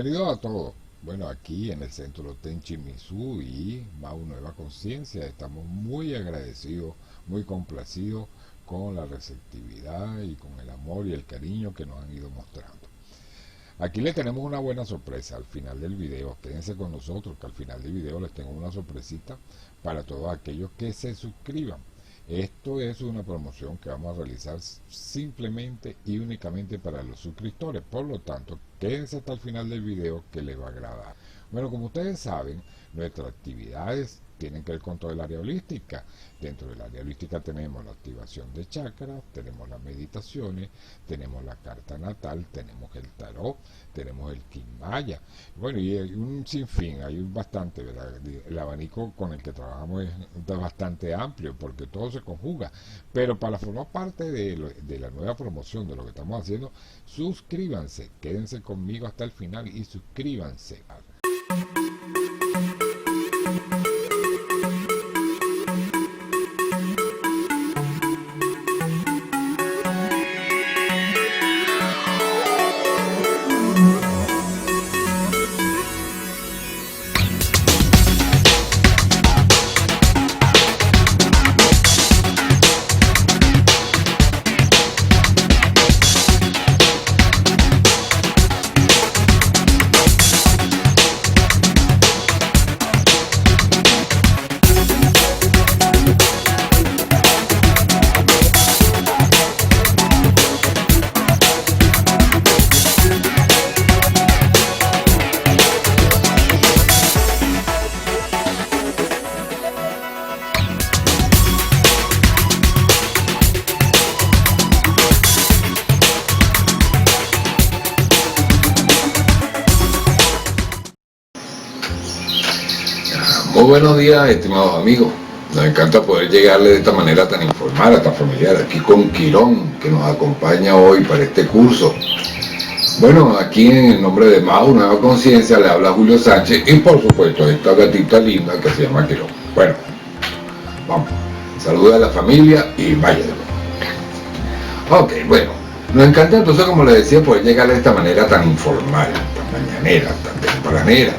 Bienvenidos a todos. Bueno, aquí en el Centro Tenchi Misu y Mau Nueva Conciencia estamos muy agradecidos, muy complacidos con la receptividad y con el amor y el cariño que nos han ido mostrando. Aquí les tenemos una buena sorpresa al final del video. Quédense con nosotros que al final del video les tengo una sorpresita para todos aquellos que se suscriban. Esto es una promoción que vamos a realizar simplemente y únicamente para los suscriptores. Por lo tanto, quédense hasta el final del video que les va a agradar. Bueno, como ustedes saben, nuestras actividades tienen que ver con todo el área holística. Dentro del área holística tenemos la activación de chakras, tenemos las meditaciones, tenemos la carta natal, tenemos el tarot, tenemos el Quimbaya. Bueno, y hay un sinfín, hay un bastante, ¿verdad? El abanico con el que trabajamos es bastante amplio porque todo se conjuga. Pero para formar parte de la nueva promoción, de lo que estamos haciendo, suscríbanse, quédense conmigo hasta el final y suscríbanse. Muy buenos días, estimados amigos. Nos encanta poder llegarle de esta manera tan informal, tan familiar, aquí con Quirón, que nos acompaña hoy para este curso. Bueno, aquí en el nombre de Mau Nueva Conciencia le habla Julio Sánchez y por supuesto esta gatita linda que se llama Quirón. Bueno, vamos, saluda a la familia y vaya. Ok, bueno, nos encanta entonces, como les decía, poder llegarle de esta manera tan informal, tan mañanera, tan tempranera.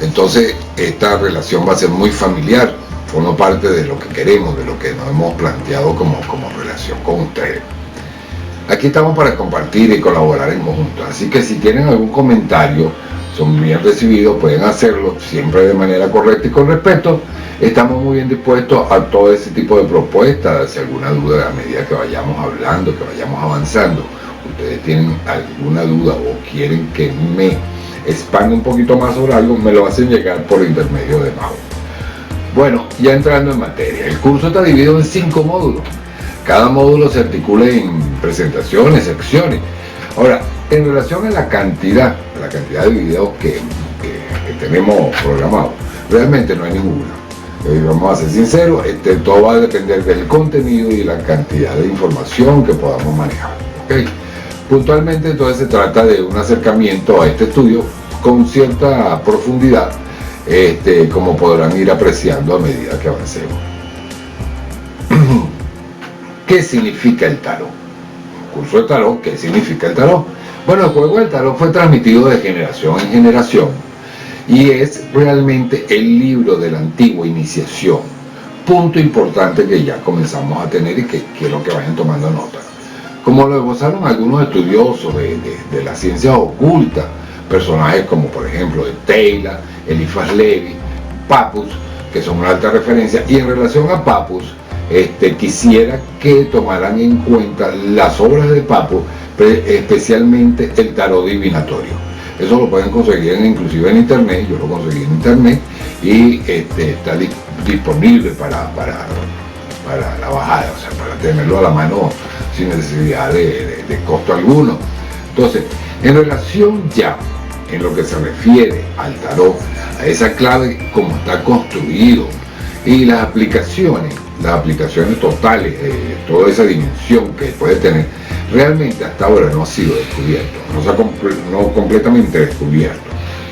Entonces esta relación va a ser muy familiar, forma parte de lo que queremos, de lo que nos hemos planteado como relación con ustedes. Aquí estamos para compartir y colaborar en conjunto, así que si tienen algún comentario, son bien recibidos, pueden hacerlo siempre de manera correcta y con respeto. Estamos muy bien dispuestos a todo ese tipo de propuestas, si alguna duda a medida que vayamos hablando, que vayamos avanzando, ustedes tienen alguna duda o quieren que me expande un poquito más sobre algo, me lo hacen llegar por intermedio de Mau. Bueno, ya entrando en materia, el curso está dividido en 5 módulos. Cada módulo se articula en presentaciones, secciones. Ahora, en relación a la cantidad de videos que tenemos programados, realmente no hay ninguna. Vamos a ser sinceros, todo va a depender del contenido y la cantidad de información que podamos manejar. ¿Okay? Puntualmente entonces se trata de un acercamiento a este estudio con cierta profundidad, como podrán ir apreciando a medida que avancemos. ¿Qué significa el tarot? Curso de tarot, ¿qué significa el tarot? Bueno, el juego del tarot fue transmitido de generación en generación y es realmente el libro de la antigua iniciación. Punto importante que ya comenzamos a tener y que quiero que vayan tomando nota. Como lo esbozaron algunos estudiosos de las ciencias ocultas, personajes como por ejemplo de Taylor, Eliphas Levi, Papus, que son una alta referencia, y en relación a Papus, quisiera que tomaran en cuenta las obras de Papus, especialmente el tarot divinatorio. Eso lo pueden conseguir inclusive en internet, yo lo conseguí en internet, y está disponible para la bajada, o sea, para tenerlo a la mano sin necesidad de costo alguno. Entonces, en relación ya, en lo que se refiere al tarot, a esa clave, como está construido, y las aplicaciones totales, toda esa dimensión que puede tener, realmente hasta ahora no ha sido descubierto, no completamente descubierto,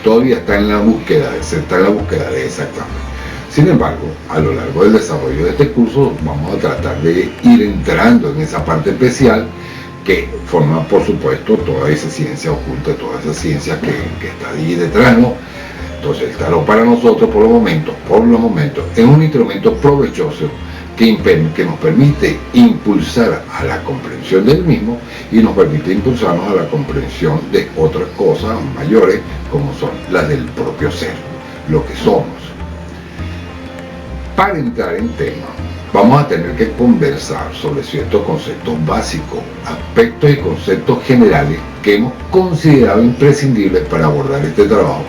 todavía está en la búsqueda, de exactamente. Sin embargo, a lo largo del desarrollo de este curso vamos a tratar de ir entrando en esa parte especial que forma, por supuesto, toda esa ciencia oculta, toda esa ciencia que está ahí detrás, ¿no? Entonces el tarot para nosotros por los momentos, es un instrumento provechoso que nos permite impulsar a la comprensión del mismo y nos permite impulsarnos a la comprensión de otras cosas mayores, como son las del propio ser, lo que somos. Para entrar en tema, vamos a tener que conversar sobre ciertos conceptos básicos, aspectos y conceptos generales que hemos considerado imprescindibles para abordar este trabajo,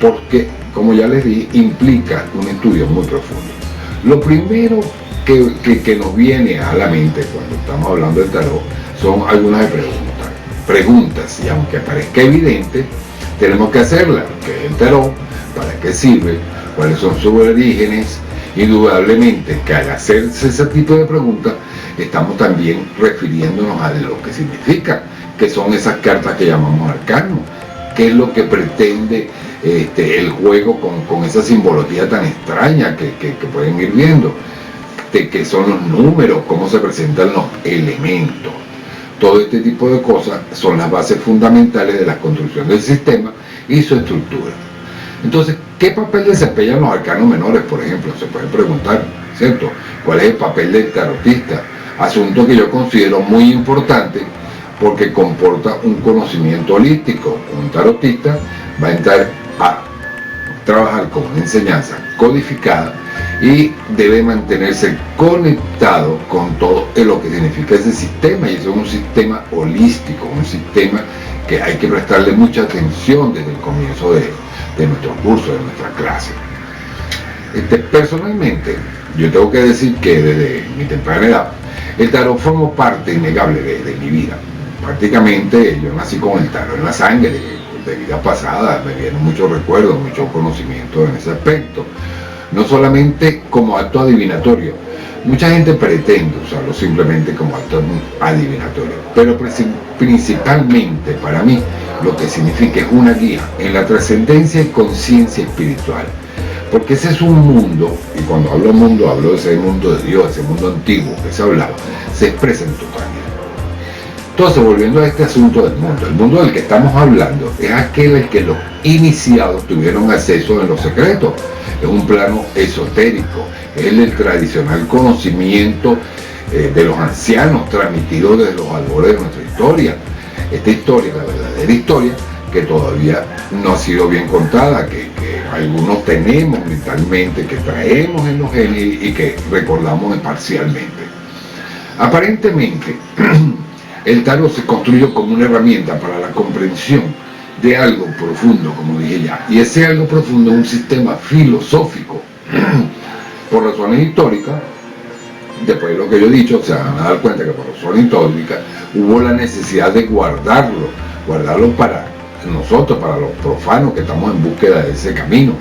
porque, como ya les dije, implica un estudio muy profundo. Lo primero que nos viene a la mente cuando estamos hablando del tarot son algunas preguntas, y aunque parezca evidente, tenemos que hacerlas. ¿Qué es el tarot? ¿Para qué sirve? ¿Cuáles son sus orígenes? Indudablemente que al hacerse ese tipo de preguntas estamos también refiriéndonos a lo que significa, que son esas cartas que llamamos arcanos, qué es lo que pretende el juego con esa simbología tan extraña que pueden ir viendo, qué son los números, cómo se presentan los elementos. Todo este tipo de cosas son las bases fundamentales de la construcción del sistema y su estructura. Entonces, ¿qué papel desempeñan los arcanos menores, por ejemplo? Se pueden preguntar, ¿cierto? ¿Cuál es el papel del tarotista? Asunto que yo considero muy importante porque comporta un conocimiento holístico. Un tarotista va a entrar a trabajar con una enseñanza codificada y debe mantenerse conectado con todo lo que significa ese sistema, y eso es un sistema holístico, un sistema que hay que prestarle mucha atención desde el comienzo de nuestro curso, de nuestra clase. Personalmente, yo tengo que decir que desde mi temprana edad, el tarot formó parte innegable de mi vida. Prácticamente yo nací con el tarot en la sangre, de vida pasada, me vienen muchos recuerdos, mucho conocimiento en ese aspecto. No solamente como acto adivinatorio, mucha gente pretende usarlo simplemente como acto adivinatorio, pero principalmente para mí lo que significa es una guía en la trascendencia y conciencia espiritual, porque ese es un mundo, y cuando hablo de mundo, hablo de ese mundo de Dios, ese mundo antiguo que se hablaba, se expresa en totalidad. Entonces, volviendo a este asunto del mundo, el mundo del que estamos hablando es aquel al que los iniciados tuvieron acceso en los secretos. Es un plano esotérico, es el tradicional conocimiento de los ancianos transmitido desde los albores de nuestra historia. Esta historia, la verdadera historia, que todavía no ha sido bien contada, que algunos tenemos mentalmente, que traemos en los genes y que recordamos parcialmente. Aparentemente, el tarot se construyó como una herramienta para la comprensión de algo profundo, como dije ya, y ese algo profundo es un sistema filosófico. Por razones históricas, después de lo que yo he dicho, se van a dar cuenta que por razones históricas hubo la necesidad de guardarlo para nosotros, para los profanos que estamos en búsqueda de ese camino.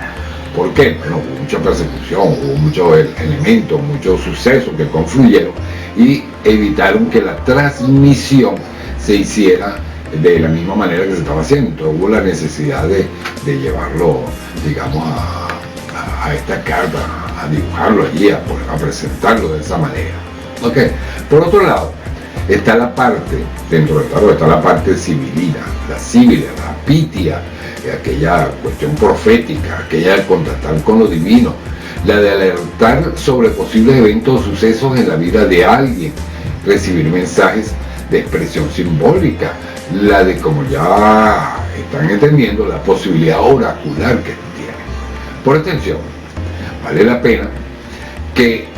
¿Por qué? Bueno, hubo mucha persecución, hubo muchos elementos, muchos sucesos que confluyeron y evitaron que la transmisión se hiciera de la misma manera que se estaba haciendo. Entonces hubo la necesidad de llevarlo, digamos, a esta carta, a dibujarlo allí, a presentarlo de esa manera. ¿Okay? Por otro lado, está la parte, dentro del tarot, está la parte civilina, la pitia, aquella cuestión profética, aquella de contactar con lo divino, la de alertar sobre posibles eventos o sucesos en la vida de alguien, recibir mensajes de expresión simbólica, la de, como ya están entendiendo, la posibilidad oracular que tiene. Por extensión, vale la pena que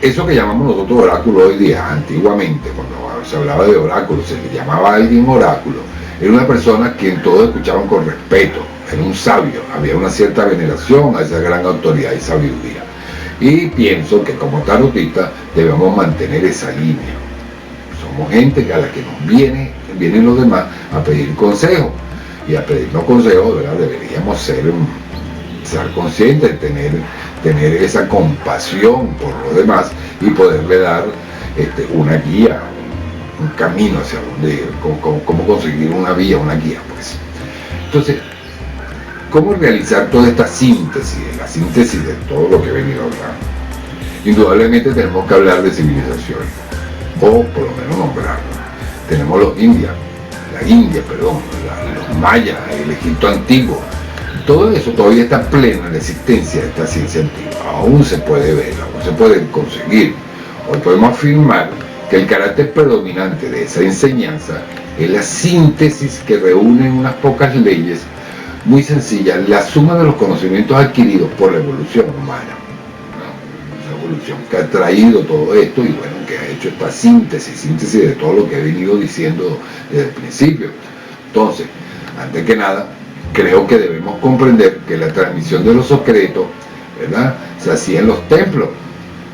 eso que llamamos nosotros oráculo hoy día, antiguamente, cuando se hablaba de oráculo, se le llamaba a alguien oráculo, era una persona a quien todos escuchaban con respeto, era un sabio, había una cierta veneración a esa gran autoridad y sabiduría. Y pienso que como tarotistas debemos mantener esa línea. Somos gente a la que nos vienen los demás a pedir consejos, y a pedirnos consejos, ¿verdad? Deberíamos ser conscientes, tener esa compasión por los demás y poderle dar una guía, un camino hacia dónde ir, cómo conseguir una vía, una guía, pues. Entonces, ¿cómo realizar toda esta síntesis, la síntesis de todo lo que he venido hablando? Indudablemente tenemos que hablar de civilización, o por lo menos nombrarla. tenemos los indios, la India, perdón, los mayas, el Egipto antiguo. Todo eso todavía está pleno en la existencia de esta ciencia antigua. Aún se puede ver, aún se puede conseguir. Hoy podemos afirmar que el carácter predominante de esa enseñanza es la síntesis que reúne en unas pocas leyes muy sencillas la suma de los conocimientos adquiridos por la evolución humana, ¿no? La evolución que ha traído todo esto y bueno, que ha hecho esta síntesis de todo lo que he venido diciendo desde el principio. Entonces, antes que nada, creo que debemos comprender que la transmisión de los secretos, ¿verdad?, se hacía en los templos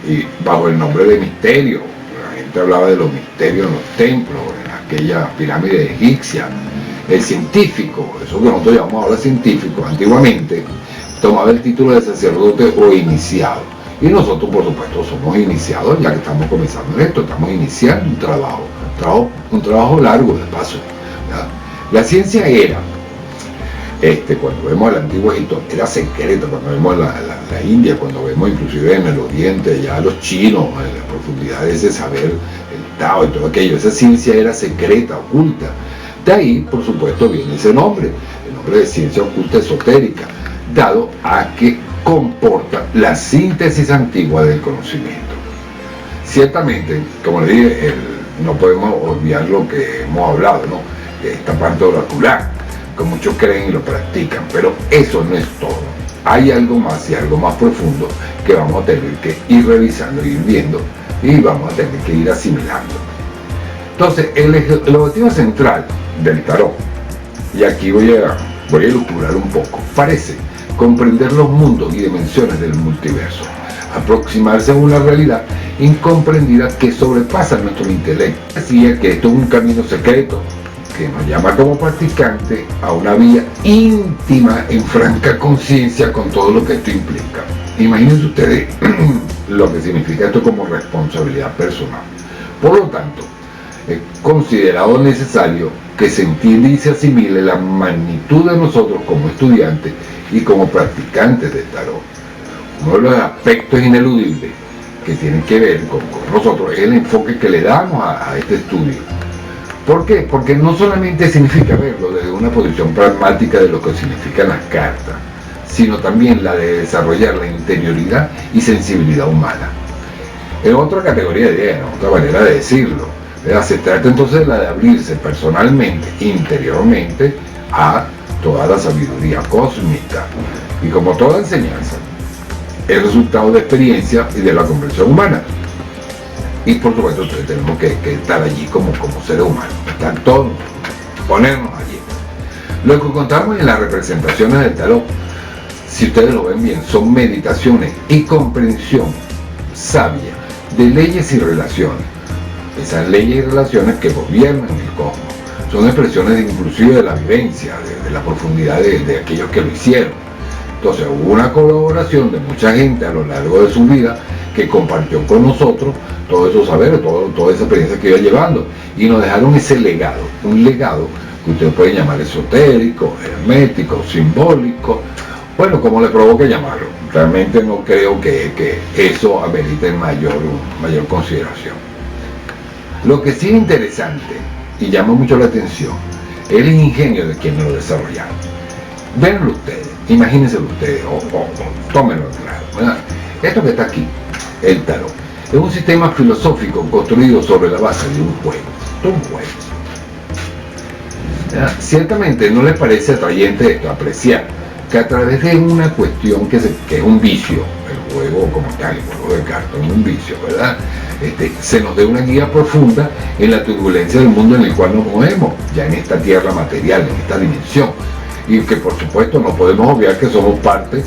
y bajo el nombre de misterio. La gente hablaba de los misterios en los templos, en aquella pirámide egipcia. El científico, eso que nosotros llamamos ahora científico, antiguamente tomaba el título de sacerdote o iniciado. Y nosotros, por supuesto, somos iniciados, ya que estamos comenzando en esto, estamos iniciando un trabajo largo de paso, ¿verdad? La ciencia era, cuando vemos el antiguo Egipto, era secreta. Cuando vemos la India, cuando vemos inclusive en el Oriente, ya los chinos, en la profundidad de ese saber, el Tao y todo aquello, esa ciencia era secreta, oculta. De ahí, por supuesto, viene ese nombre, el nombre de ciencia oculta esotérica, dado a que comporta la síntesis antigua del conocimiento. Ciertamente, como les dije, no podemos olvidar lo que hemos hablado, ¿no?, de esta parte oracular, que muchos creen y lo practican, pero eso no es todo. Hay algo más y algo más profundo que vamos a tener que ir revisando, ir viendo y vamos a tener que ir asimilando. Entonces, el objetivo central del tarot, y aquí voy a elucubrar un poco, parece comprender los mundos y dimensiones del multiverso, aproximarse a una realidad incomprendida que sobrepasa nuestro intelecto. Decía que esto es un camino secreto que nos llama como practicante a una vía íntima en franca conciencia con todo lo que esto implica. Imagínense ustedes lo que significa esto como responsabilidad personal. Por lo tanto, es considerado necesario que se entienda y se asimile la magnitud de nosotros como estudiantes y como practicantes del tarot. Uno de los aspectos ineludibles que tienen que ver con nosotros es el enfoque que le damos a este estudio. ¿Por qué? Porque no solamente significa verlo desde una posición pragmática de lo que significan las cartas, sino también la de desarrollar la interioridad y sensibilidad humana. Es otra categoría de ideas, otra manera de decirlo. Se trata entonces de la de abrirse personalmente, interiormente, a toda la sabiduría cósmica. Y como toda enseñanza, es resultado de experiencia y de la comprensión humana. Y por supuesto, entonces tenemos que estar allí como seres humanos, estar todos, ponernos allí. Lo que encontramos en las representaciones del tarot, si ustedes lo ven bien, son meditaciones y comprensión sabia de leyes y relaciones. Esas leyes y relaciones que gobiernan el cosmos son expresiones inclusive de la vivencia, de la profundidad de aquellos que lo hicieron. Entonces hubo una colaboración de mucha gente a lo largo de su vida que compartió con nosotros todos esos saberes, toda esa experiencia que iba llevando, y nos dejaron ese legado, un legado que ustedes pueden llamar esotérico, hermético, simbólico, bueno, como le provoque llamarlo. Realmente no creo que eso amerite mayor consideración. Lo que sí es interesante y llama mucho la atención es el ingenio de quienes lo desarrollaron. Véanlo ustedes, imagínense ustedes, o tómenlo claro, ¿verdad? Esto que está aquí, el tarot, es un sistema filosófico construido sobre la base de un juego. ¿Verdad? Ciertamente no les parece atrayente esto, apreciar que a través de una cuestión que es un vicio, el juego como tal, el juego de cartas es un vicio, ¿verdad? Se nos dé una guía profunda en la turbulencia del mundo en el cual nos movemos, ya en esta tierra material, en esta dimensión, y que por supuesto no podemos obviar que somos parte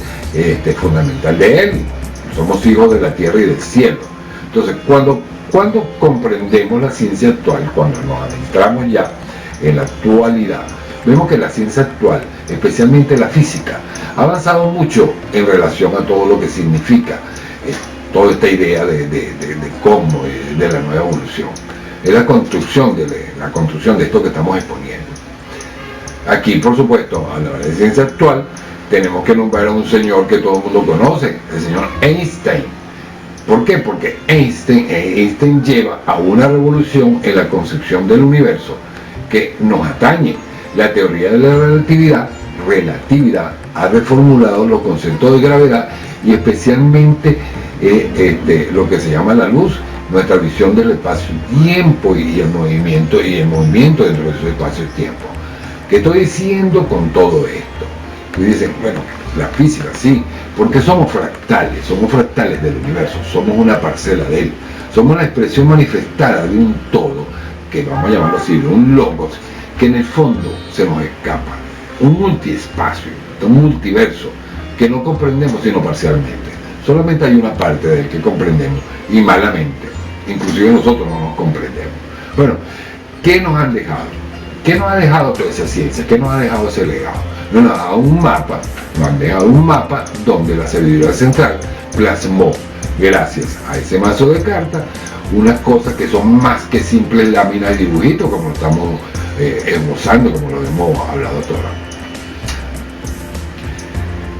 fundamental de él, somos hijos de la tierra y del cielo. Entonces, cuando comprendemos la ciencia actual, cuando nos adentramos ya en la actualidad, vemos que la ciencia actual, especialmente la física, ha avanzado mucho en relación a todo lo que significa toda esta idea de cosmos, de la nueva evolución. Es la construcción de esto que estamos exponiendo. Aquí, por supuesto, a la hora de ciencia actual, tenemos que nombrar a un señor que todo el mundo conoce, el señor Einstein. ¿Por qué? Porque Einstein lleva a una revolución en la concepción del universo que nos atañe. La teoría de la relatividad ha reformulado los conceptos de gravedad y especialmente lo que se llama la luz, nuestra visión del espacio-tiempo y el movimiento dentro de ese espacio-tiempo. ¿Qué estoy diciendo con todo esto? Y dicen, bueno, la física, sí, porque somos fractales del universo, somos una parcela de él, somos una expresión manifestada de un todo, que vamos a llamarlo así, de un logos, que en el fondo se nos escapa, un multiespacio, un multiverso, que no comprendemos sino parcialmente. Solamente hay una parte del que comprendemos, y malamente, inclusive nosotros no nos comprendemos. Bueno, ¿qué nos han dejado? ¿Qué nos ha dejado toda esa ciencia? ¿Qué nos ha dejado ese legado? Nos ha dado un mapa, nos han dejado un mapa donde la sabiduría central plasmó, gracias a ese mazo de cartas, unas cosas que son más que simples láminas y dibujitos, como lo estamos esbozando, como lo hemos hablado ahora.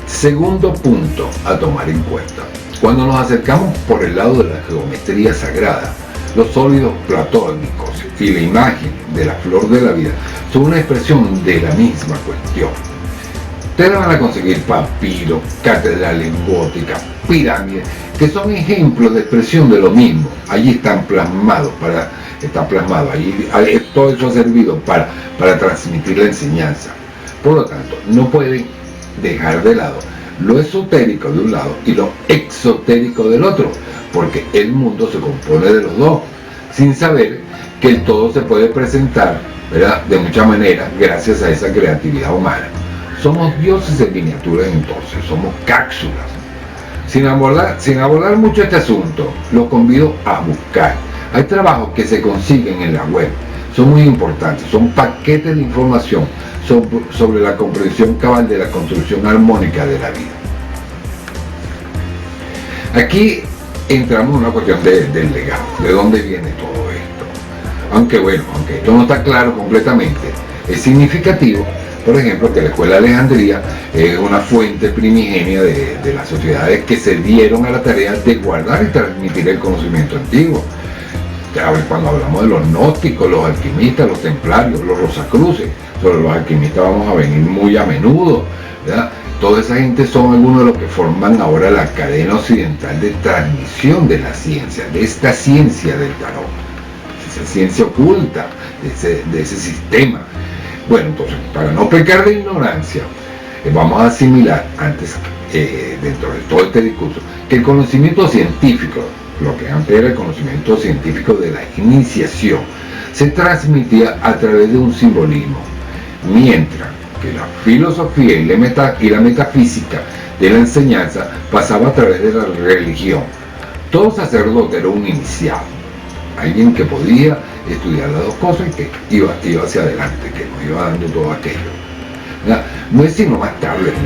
Segundo punto a tomar en cuenta. Cuando nos acercamos por el lado de la geometría sagrada, los sólidos platónicos y la imagen de la flor de la vida son una expresión de la misma cuestión. Ustedes van a conseguir papiros, catedrales góticas, pirámides, que son ejemplos de expresión de lo mismo. Allí están plasmados, allí todo eso ha servido para transmitir la enseñanza. Por lo tanto, no pueden dejar de lado lo esotérico de un lado y lo exotérico del otro, porque el mundo se compone de los dos, sin saber que el todo se puede presentar, ¿verdad?, de muchas maneras gracias a esa creatividad humana. Somos dioses en miniatura entonces, somos cápsulas. Sin abordar mucho este asunto, los convido a buscar. Hay trabajos que se consiguen en la web, son muy importantes, son paquetes de información sobre la comprensión cabal de la construcción armónica de la vida. Aquí entramos en una cuestión del legado, de dónde viene todo esto. Aunque esto no está claro completamente, es significativo, por ejemplo, que la Escuela de Alejandría es una fuente primigenia de las sociedades que se dieron a la tarea de guardar y transmitir el conocimiento antiguo. Cuando hablamos de los gnósticos, los alquimistas, los templarios, los rosacruces, sobre los alquimistas vamos a venir muy a menudo, ¿verdad? Toda esa gente son algunos de los que forman ahora la cadena occidental de transmisión de la ciencia, de esta ciencia del tarot, esa ciencia oculta, de ese sistema. Bueno, entonces, para no pecar de ignorancia, vamos a asimilar antes, dentro de todo este discurso, que el conocimiento científico, lo que antes era el conocimiento científico de la iniciación, se transmitía a través de un simbolismo, mientras que la filosofía y la metafísica de la enseñanza pasaba a través de la religión. Todo sacerdote era un iniciado, alguien que podía estudiar las dos cosas y que iba hacia adelante, que nos iba dando todo aquello. No es sino más tarde en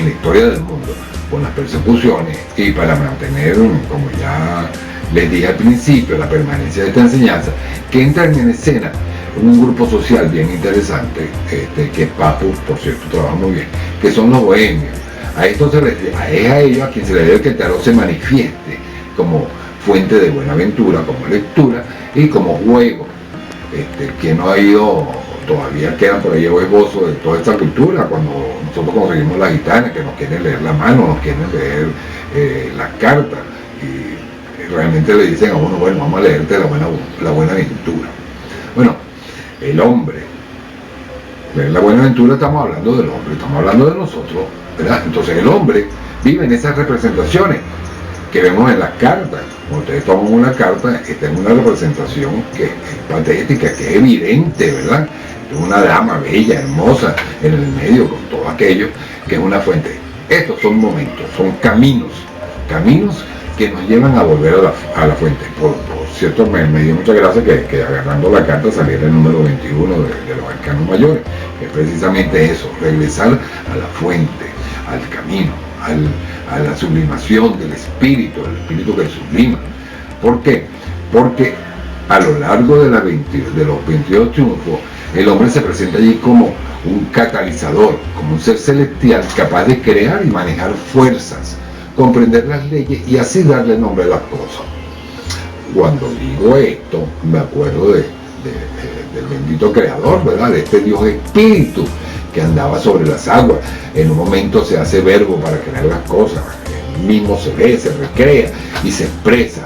la historia del mundo, con las persecuciones y para mantener, como ya les dije al principio, la permanencia de esta enseñanza, que entran en escena un grupo social bien interesante, que Papus, por cierto, trabaja muy bien, que son los bohemios. A esto es a ellos a quien se le debe que el tarot se manifieste como fuente de buena aventura, como lectura y como juego. Que no ha ido, todavía quedan por ahí esbozos de toda esta cultura, cuando nosotros conseguimos la gitana, que nos quieren leer la mano, nos quieren leer las cartas, y realmente le dicen a uno, bueno, vamos a leerte la buena aventura. Bueno, el hombre, la buena aventura, estamos hablando del hombre, estamos hablando de nosotros, ¿verdad? Entonces el hombre vive en esas representaciones que vemos en las cartas. Cuando ustedes toman una carta, está en una representación que es patética, que es evidente, ¿verdad? Es una dama bella, hermosa, en el medio, con todo aquello, que es una fuente. Estos son momentos, son caminos que nos llevan a volver a la fuente. Por cierto, me dio mucha gracia que agarrando la carta saliera el número 21 de los arcanos mayores, que es precisamente eso, regresar a la fuente, al camino, a la sublimación del espíritu, el espíritu que sublima. ¿Por qué? Porque a lo largo de los 22 triunfos, el hombre se presenta allí como un catalizador, como un ser celestial capaz de crear y manejar fuerzas comprender las leyes y así darle nombre a las cosas. Cuando digo esto, me acuerdo del bendito creador, ¿verdad? De este Dios espíritu que andaba sobre las aguas. En un momento se hace verbo para crear las cosas, él mismo se ve, se recrea y se expresa,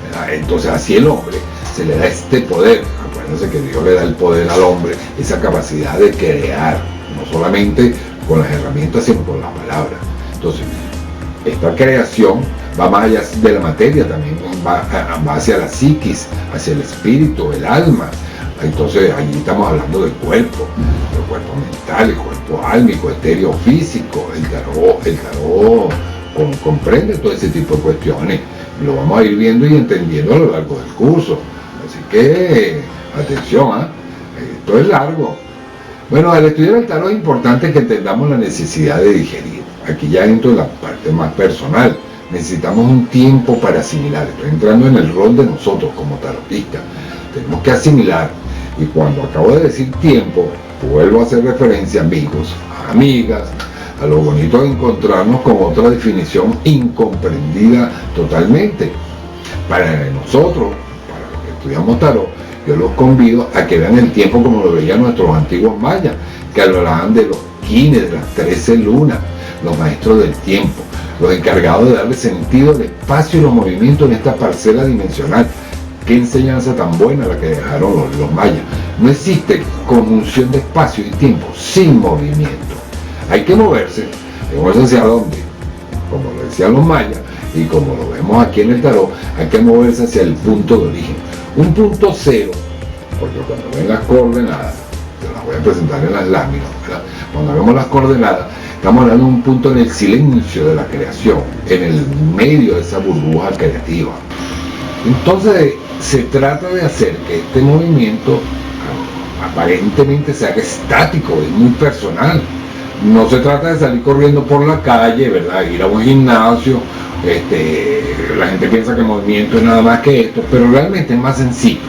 ¿verdad? Entonces así el hombre se le da este poder. Acuérdense que Dios le da el poder al hombre, esa capacidad de crear, no solamente con las herramientas, sino con las palabras. Entonces, esta creación va más allá de la materia, también va hacia la psiquis, hacia el espíritu, el alma. Entonces allí estamos hablando del cuerpo mental, el cuerpo álmico, etéreo, físico. El tarot comprende todo ese tipo de cuestiones. Lo vamos a ir viendo y entendiendo a lo largo del curso. Así que, atención, esto es largo. Bueno, al estudiar el tarot es importante que entendamos la necesidad de digerir. Aquí ya entro en la parte más personal. Necesitamos un tiempo para asimilar. Estoy entrando en el rol de nosotros como tarotistas. Tenemos que asimilar. Y cuando acabo de decir tiempo, vuelvo a hacer referencia, amigos, amigas, a lo bonito de encontrarnos con otra definición incomprendida totalmente. Para nosotros, para los que estudiamos tarot, yo los convido a que vean el tiempo como lo veían nuestros antiguos mayas, que hablaban de los quines, de las 13 lunas, los maestros del tiempo, los encargados de darle sentido al espacio y los movimientos en esta parcela dimensional. Qué enseñanza tan buena la que dejaron los mayas. No existe conjunción de espacio y tiempo sin movimiento. Hay que moverse hacia dónde, como lo decían los mayas y como lo vemos aquí en el tarot, hay que moverse hacia el punto de origen. Un punto cero, porque cuando ven las coordenadas, te las voy a presentar en las láminas, ¿verdad? Cuando vemos las coordenadas, estamos hablando de un punto en el silencio de la creación, en el medio de esa burbuja creativa. Entonces se trata de hacer que este movimiento aparentemente se haga estático, es muy personal. No se trata de salir corriendo por la calle, ¿verdad? Ir a un gimnasio. La gente piensa que el movimiento es nada más que esto, pero realmente es más sencillo.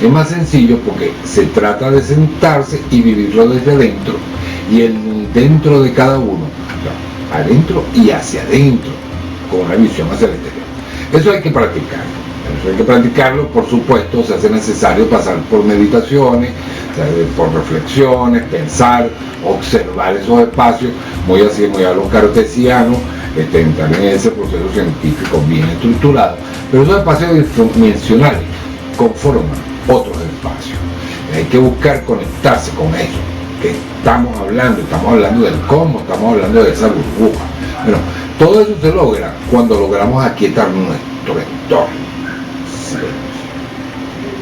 Es más sencillo porque se trata de sentarse y vivirlo desde adentro, y el dentro de cada uno, adentro y hacia adentro, con una visión hacia el exterior. Eso hay que practicarlo. Eso hay que practicarlo, por supuesto. Se hace necesario pasar por meditaciones, por reflexiones, pensar, observar esos espacios, muy a lo cartesiano, entrar en ese proceso científico bien estructurado. Pero esos espacios dimensionales conforman otros espacios. Hay que buscar conectarse con eso que estamos hablando del cómo, estamos hablando de esa burbuja. Bueno, todo eso se logra cuando logramos aquietar nuestro entorno.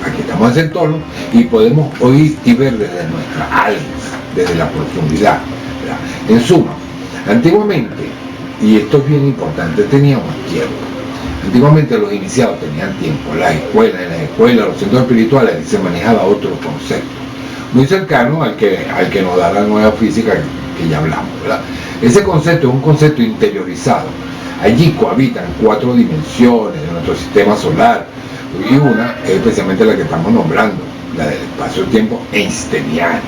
Aquí estamos en ese entorno y podemos oír y ver desde nuestra alma, desde la profundidad, ¿verdad? En suma, antiguamente, y esto es bien importante, teníamos tiempo. Antiguamente los iniciados tenían tiempo. En las escuelas, los centros espirituales, se manejaba otro concepto, muy cercano al que nos da la nueva física que ya hablamos, ¿verdad? Ese concepto es un concepto interiorizado. Allí cohabitan 4 dimensiones de nuestro sistema solar, y una es especialmente la que estamos nombrando, la del espacio-tiempo einsteiniano.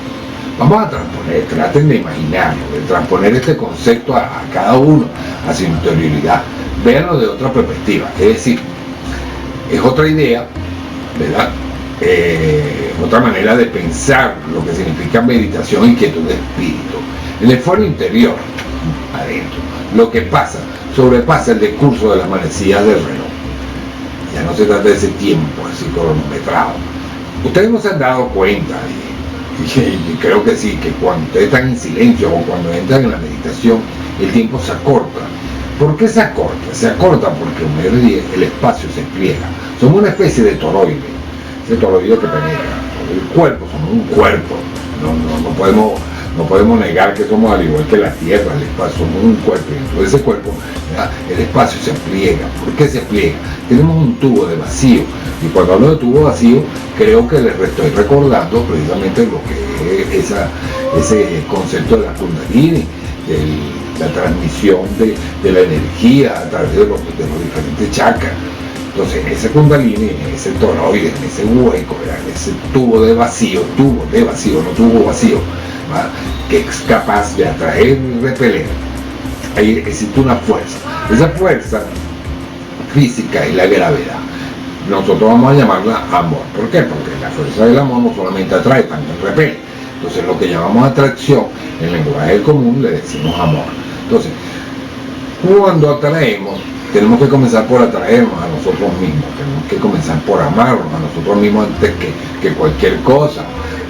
Vamos a transponer, traten de imaginarlo, de transponer este concepto a cada uno, a su interioridad. Véanlo de otra perspectiva, es decir, es otra idea, ¿verdad? Otra manera de pensar lo que significa meditación y quietud de espíritu. En el foro interior, adentro, lo que pasa sobrepasa el discurso de las manecillas del reloj. Ya no se trata de ese tiempo así cronometrado. Ustedes no se han dado cuenta, y creo que sí, que cuando ustedes están en silencio o cuando entran en la meditación, el tiempo se acorta. ¿Por qué se acorta? Se acorta porque el espacio se pliega. Somos una especie de toroide, ese toroide que penetra. El cuerpo, somos un cuerpo. No podemos negar que somos al igual que la Tierra, el espacio, somos un cuerpo, y dentro de ese cuerpo, ¿verdad?, el espacio se pliega. ¿Por qué se pliega? Tenemos un tubo de vacío, y cuando hablo de tubo vacío, creo que les estoy recordando precisamente lo que es ese concepto de la Kundalini, la transmisión de la energía a través de los diferentes chakras. Entonces, en ese Kundalini, en ese toroide, en ese hueco, ¿verdad?, en ese tubo de vacío, ¿verdad?, que es capaz de atraer y repeler ahí existe una fuerza. Esa fuerza física es la gravedad. Nosotros vamos a llamarla amor. ¿Por qué? Porque la fuerza del amor no solamente atrae, también repele. Entonces lo que llamamos atracción, en el lenguaje común le decimos amor. Entonces, cuando atraemos, tenemos que comenzar por atraernos a nosotros mismos, tenemos que comenzar por amarnos a nosotros mismos antes que cualquier cosa.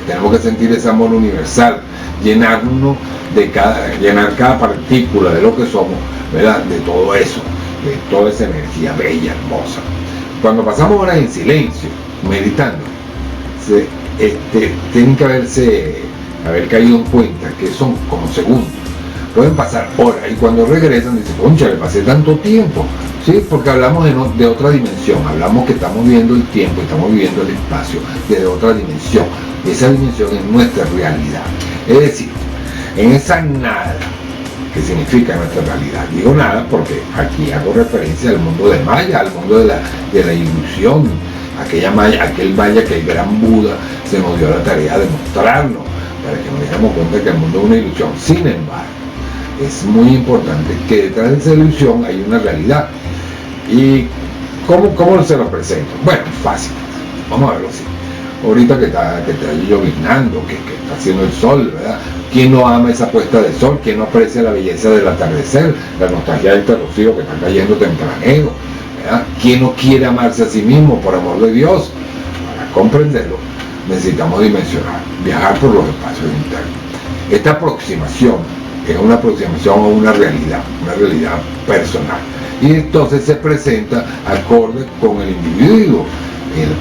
Tenemos que sentir ese amor universal, llenar cada partícula de lo que somos, ¿verdad? De todo eso, de toda esa energía bella, hermosa. Cuando pasamos horas en silencio, meditando, tienen que haber caído en cuenta que son como segundos. Pueden pasar horas y cuando regresan dicen, concha, le pasé tanto tiempo, ¿sí? Porque hablamos de otra dimensión, hablamos que estamos viviendo el tiempo, estamos viviendo el espacio desde otra dimensión. Esa dimensión es nuestra realidad. Es decir, en esa nada, que significa nuestra realidad, digo nada porque aquí hago referencia al mundo de Maya, al mundo de la ilusión, aquel Maya que el gran Buda se nos dio la tarea de mostrarnos, para que nos diéramos cuenta que el mundo es una ilusión. Sin embargo, es muy importante que detrás de esa ilusión hay una realidad. ¿Y cómo se lo presento? Bueno, fácil, vamos a verlo así. Ahorita que está lloviznando, que está haciendo el sol, ¿verdad? ¿Quién no ama esa puesta de sol? ¿Quién no aprecia la belleza del atardecer? La nostalgia del rocío que está cayendo tempranero, ¿verdad? ¿Quién no quiere amarse a sí mismo, por amor de Dios? Para comprenderlo, necesitamos dimensionar, viajar por los espacios internos. Esta aproximación es una aproximación a una realidad personal. Y entonces se presenta acorde con el individuo,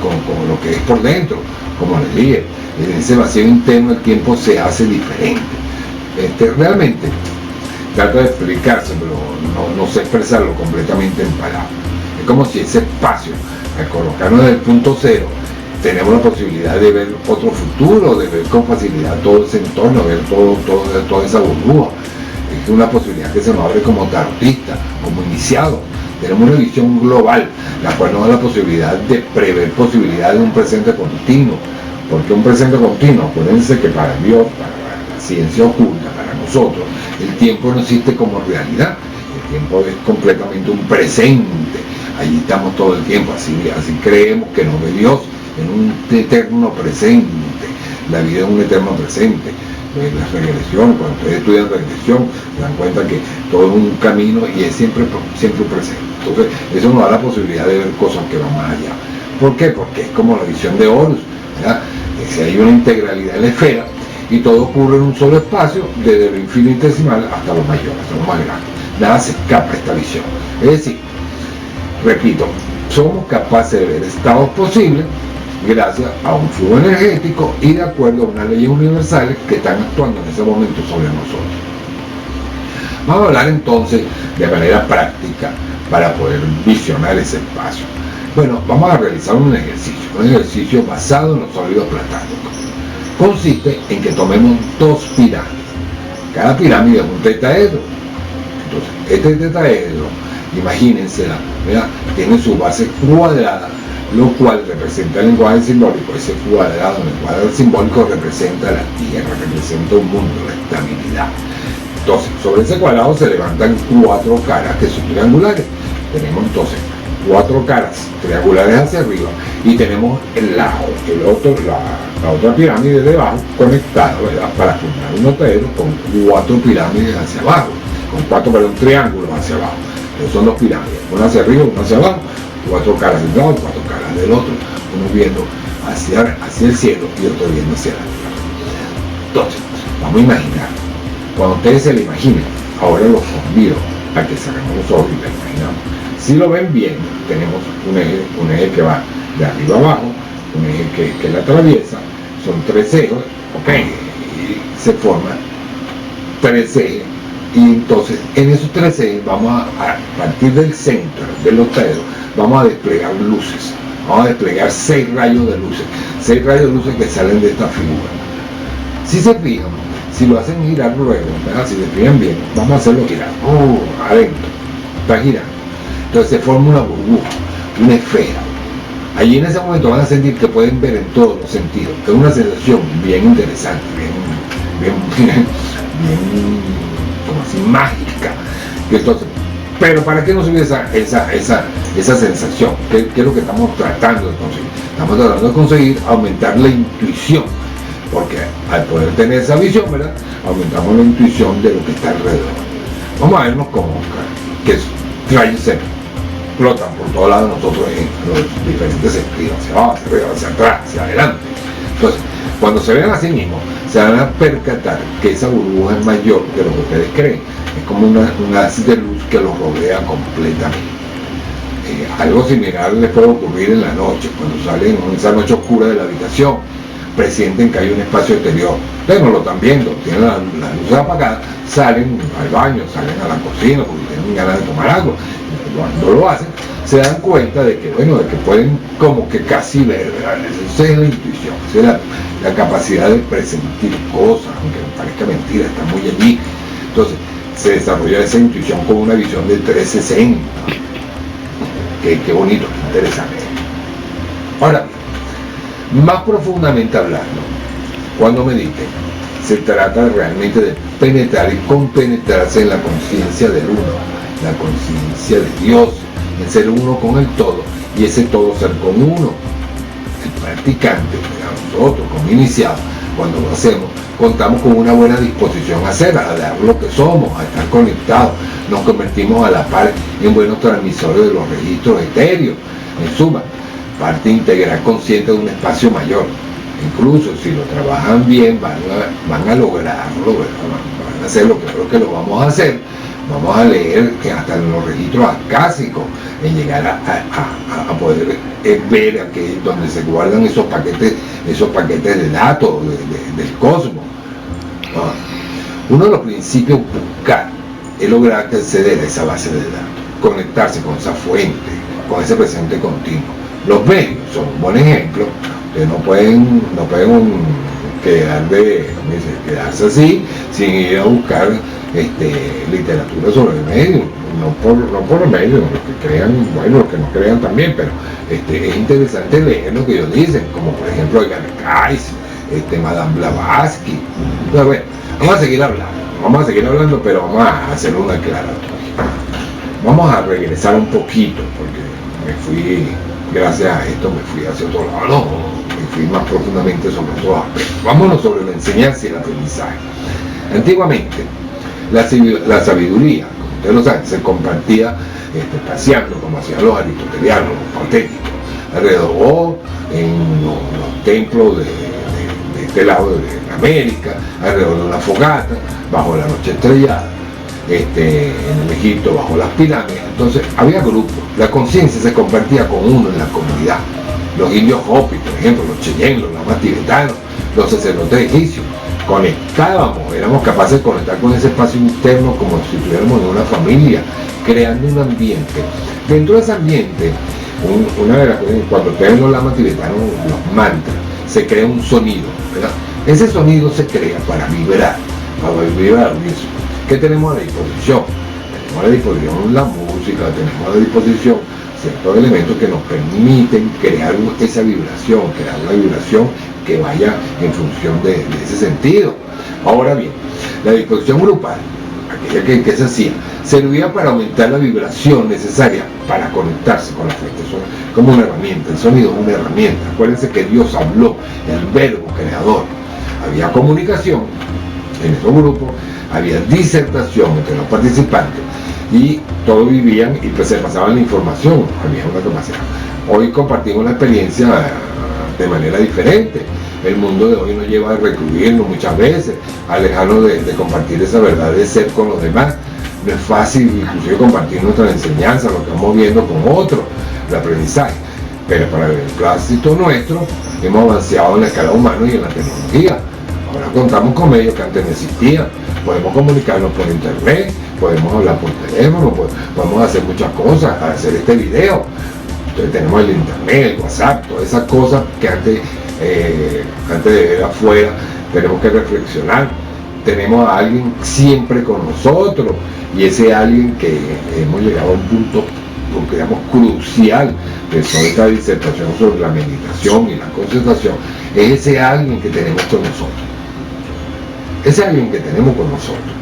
con lo que es por dentro, como les dije. En ese vacío interno el tiempo se hace diferente. Realmente, trato de explicarse, pero no sé expresarlo completamente en palabras. Es como si ese espacio, al colocarnos en el punto cero, tenemos la posibilidad de ver otro futuro, de ver con facilidad todo ese entorno, ver toda esa burbuja. Es una posibilidad que se nos abre como tarotista, como iniciado. Tenemos una visión global, la cual nos da la posibilidad de prever posibilidades de un presente continuo. Porque un presente continuo, acuérdense que para Dios, para la ciencia oculta, para nosotros, el tiempo no existe como realidad. El tiempo es completamente un presente. Allí estamos todo el tiempo, así creemos que nos ve Dios en un eterno presente. La vida es un eterno presente. La regresión, cuando ustedes estudian regresión, se dan cuenta que todo es un camino y es siempre presente. Entonces, eso nos da la posibilidad de ver cosas que van más allá. ¿Por qué? Porque es como la visión de Horus, ¿verdad? Si hay una integralidad en la esfera y todo ocurre en un solo espacio, desde lo infinitesimal hasta lo mayor, hasta lo más grande. Nada se escapa a esta visión. Es decir, repito, somos capaces de ver estados posibles gracias a un flujo energético y de acuerdo a unas leyes universales que están actuando en ese momento sobre nosotros. Vamos a hablar entonces de manera práctica para poder visionar ese espacio. Bueno, vamos a realizar un ejercicio basado en los sólidos platónicos. Consiste en que tomemos dos pirámides. Cada pirámide es un tetaedro. Entonces, este tetaedro, imagínense, ¿verdad? Tiene su base cuadrada, lo cual representa el lenguaje simbólico. Ese cuadrado, el cuadrado simbólico representa la tierra, representa un mundo, la estabilidad. Entonces, sobre ese cuadrado se levantan cuatro caras que son triangulares. Tenemos entonces cuatro caras triangulares hacia arriba y tenemos la otra pirámide debajo conectada, ¿verdad? Para formar un octaedro con cuatro pirámides hacia abajo, con un triángulo hacia abajo. Entonces son dos pirámides, una hacia arriba, una hacia abajo, cuatro caras de un lado, cuatro caras del otro, uno viendo hacia el cielo y otro viendo hacia la tierra. Entonces, vamos a imaginar, cuando ustedes se lo imaginen, ahora los convido a que cerremos los ojos y la imaginamos. Si lo ven bien, tenemos un eje que va de arriba abajo, un eje que la atraviesa, son tres ejes, ok, y se forman tres ejes, y entonces en esos tres ejes vamos a partir del centro del octaedro, vamos a desplegar luces, vamos a desplegar 6 rayos de luces que salen de esta figura. Si se fijan, si lo hacen girar luego, ¿verdad? Si se fijan bien, vamos a hacerlo girar, adentro, está girando. Entonces se forma una burbuja, una esfera. Allí en ese momento van a sentir que pueden ver en todos los sentidos. Es una sensación bien interesante, bien como así mágica. Y entonces, pero ¿para qué nos sirve esa sensación? ¿Qué es lo que estamos tratando de conseguir? Estamos tratando de conseguir aumentar la intuición, porque al poder tener esa visión, ¿verdad?, aumentamos la intuición de lo que está alrededor. Vamos a vernos como que rayos se explotan por todos lados de nosotros en los diferentes sentidos, hacia abajo, hacia arriba, hacia atrás, hacia adelante. Entonces, cuando se vean a sí mismos, se van a percatar que esa burbuja es mayor de lo que ustedes creen. Es como un haz de luz que los rodea completamente. Algo similar les puede ocurrir en la noche, cuando salen en esa noche oscura de la habitación, presienten que hay un espacio exterior. Ustedes no lo están viendo, tienen la luz apagada, salen al baño, salen a la cocina porque tienen ganas de tomar algo. Cuando lo hacen, se dan cuenta de que, bueno, de que pueden como que casi ver, ¿verdad? Esa es la intuición, esa es la capacidad de presentir cosas, aunque parezca mentira, está muy allí. Entonces, se desarrolla esa intuición con una visión de 360. Qué bonito, qué interesante. Ahora bien, más profundamente hablando, cuando mediten, se trata realmente de penetrar y compenetrarse en la conciencia del uno, la conciencia de Dios, el ser uno con el todo y ese todo ser con uno. El practicante, nosotros como iniciados, cuando lo hacemos, contamos con una buena disposición a hacer, a dar lo que somos, a estar conectados. Nos convertimos a la par en buenos transmisores de los registros etéreos. En suma, parte integral consciente de un espacio mayor. Incluso si lo trabajan bien, van a lograrlo, van a hacer lo que creo que lo vamos a hacer. Vamos a leer que hasta en los registros acásicos, en llegar a poder ver aquí donde se guardan esos paquetes de datos del cosmos. Uno de los principios buscar es lograr acceder a esa base de datos, conectarse con esa fuente, con ese presente continuo. Los medios son un buen ejemplo, que no pueden quedarse así sin ir a buscar literatura sobre el medio, no por el medio, los que crean, bueno, los que no crean también, pero es interesante leer lo que ellos dicen, como por ejemplo Edgar Cayce, Madame Blavatsky. Entonces, bueno, vamos a seguir hablando, pero vamos a hacer una aclaratoria. Vamos a regresar un poquito, porque gracias a esto me fui hacia otro lado, no, me fui más profundamente sobre otros aspectos. Vámonos sobre la enseñanza y el aprendizaje. Antiguamente, la sabiduría, como ustedes lo saben, se compartía paseando, como hacían los aristotelianos, los patéticos, alrededor, o en los templos de este lado de América, alrededor de una fogata, bajo la noche estrellada, en el Egipto, bajo las pirámides. Entonces había grupos, la conciencia se compartía con uno en la comunidad. Los indios Hopi, por ejemplo, los Cheyenne, los lamas tibetanos, los sacerdotes egipcios, conectábamos, éramos capaces de conectar con ese espacio interno como si estuviéramos en una familia, creando un ambiente. Dentro de ese ambiente, una de las cosas, cuando ustedes los lamas tibetanos, los mantras, se crea un sonido, ¿verdad? Ese sonido se crea para vibrar eso. ¿Qué tenemos a la disposición? Tenemos a la disposición la música, tenemos a la disposición ciertos elementos que nos permiten crear esa vibración, crear una vibración que vaya en función de ese sentido. Ahora bien, la disposición grupal, aquella que se hacía, servía para aumentar la vibración necesaria para conectarse con la fuente. Eso es como una herramienta, el sonido es una herramienta. Acuérdense que Dios habló, el verbo creador. Había comunicación en esos grupos, había disertación entre los participantes y todos vivían y pues se pasaban la información, había una capacidad. Hoy compartimos la experiencia de manera diferente. El mundo de hoy nos lleva a recluirnos muchas veces, a alejarnos de compartir esa verdad de ser con los demás. No es fácil inclusive compartir nuestra enseñanza, lo que vamos viendo con otros, el aprendizaje. Pero para el propósito nuestro hemos avanzado en la escala humana y en la tecnología. Ahora contamos con medios que antes no existían. Podemos comunicarnos por internet, podemos hablar por teléfono, podemos hacer muchas cosas, hacer este video. Entonces tenemos el internet, el WhatsApp, todas esas cosas que antes de ver afuera tenemos que reflexionar. Tenemos a alguien siempre con nosotros y ese alguien que hemos llegado a un punto, digamos, crucial de toda esta disertación sobre la meditación y la concentración, es ese alguien que tenemos con nosotros. Ese alguien que tenemos con nosotros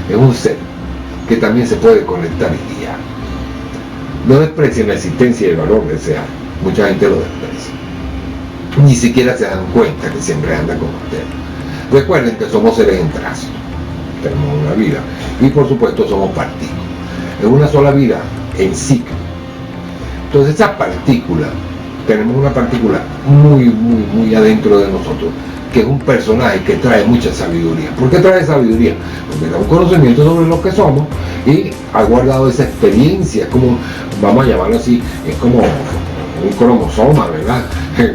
es un ser que también se puede conectar y guiar. No desprecien la existencia y el valor de ese alma. Mucha gente lo desprecia. Ni siquiera se dan cuenta que siempre anda con ustedes. Recuerden que somos seres en tránsito. Tenemos una vida. Y por supuesto somos partículas. Es una sola vida en ciclo. Entonces esa partícula, tenemos una partícula muy adentro de nosotros, que es un personaje que trae mucha sabiduría. ¿Por qué trae sabiduría? Porque da un conocimiento sobre lo que somos y ha guardado esa experiencia, como, vamos a llamarlo así, es como un cromosoma, ¿verdad?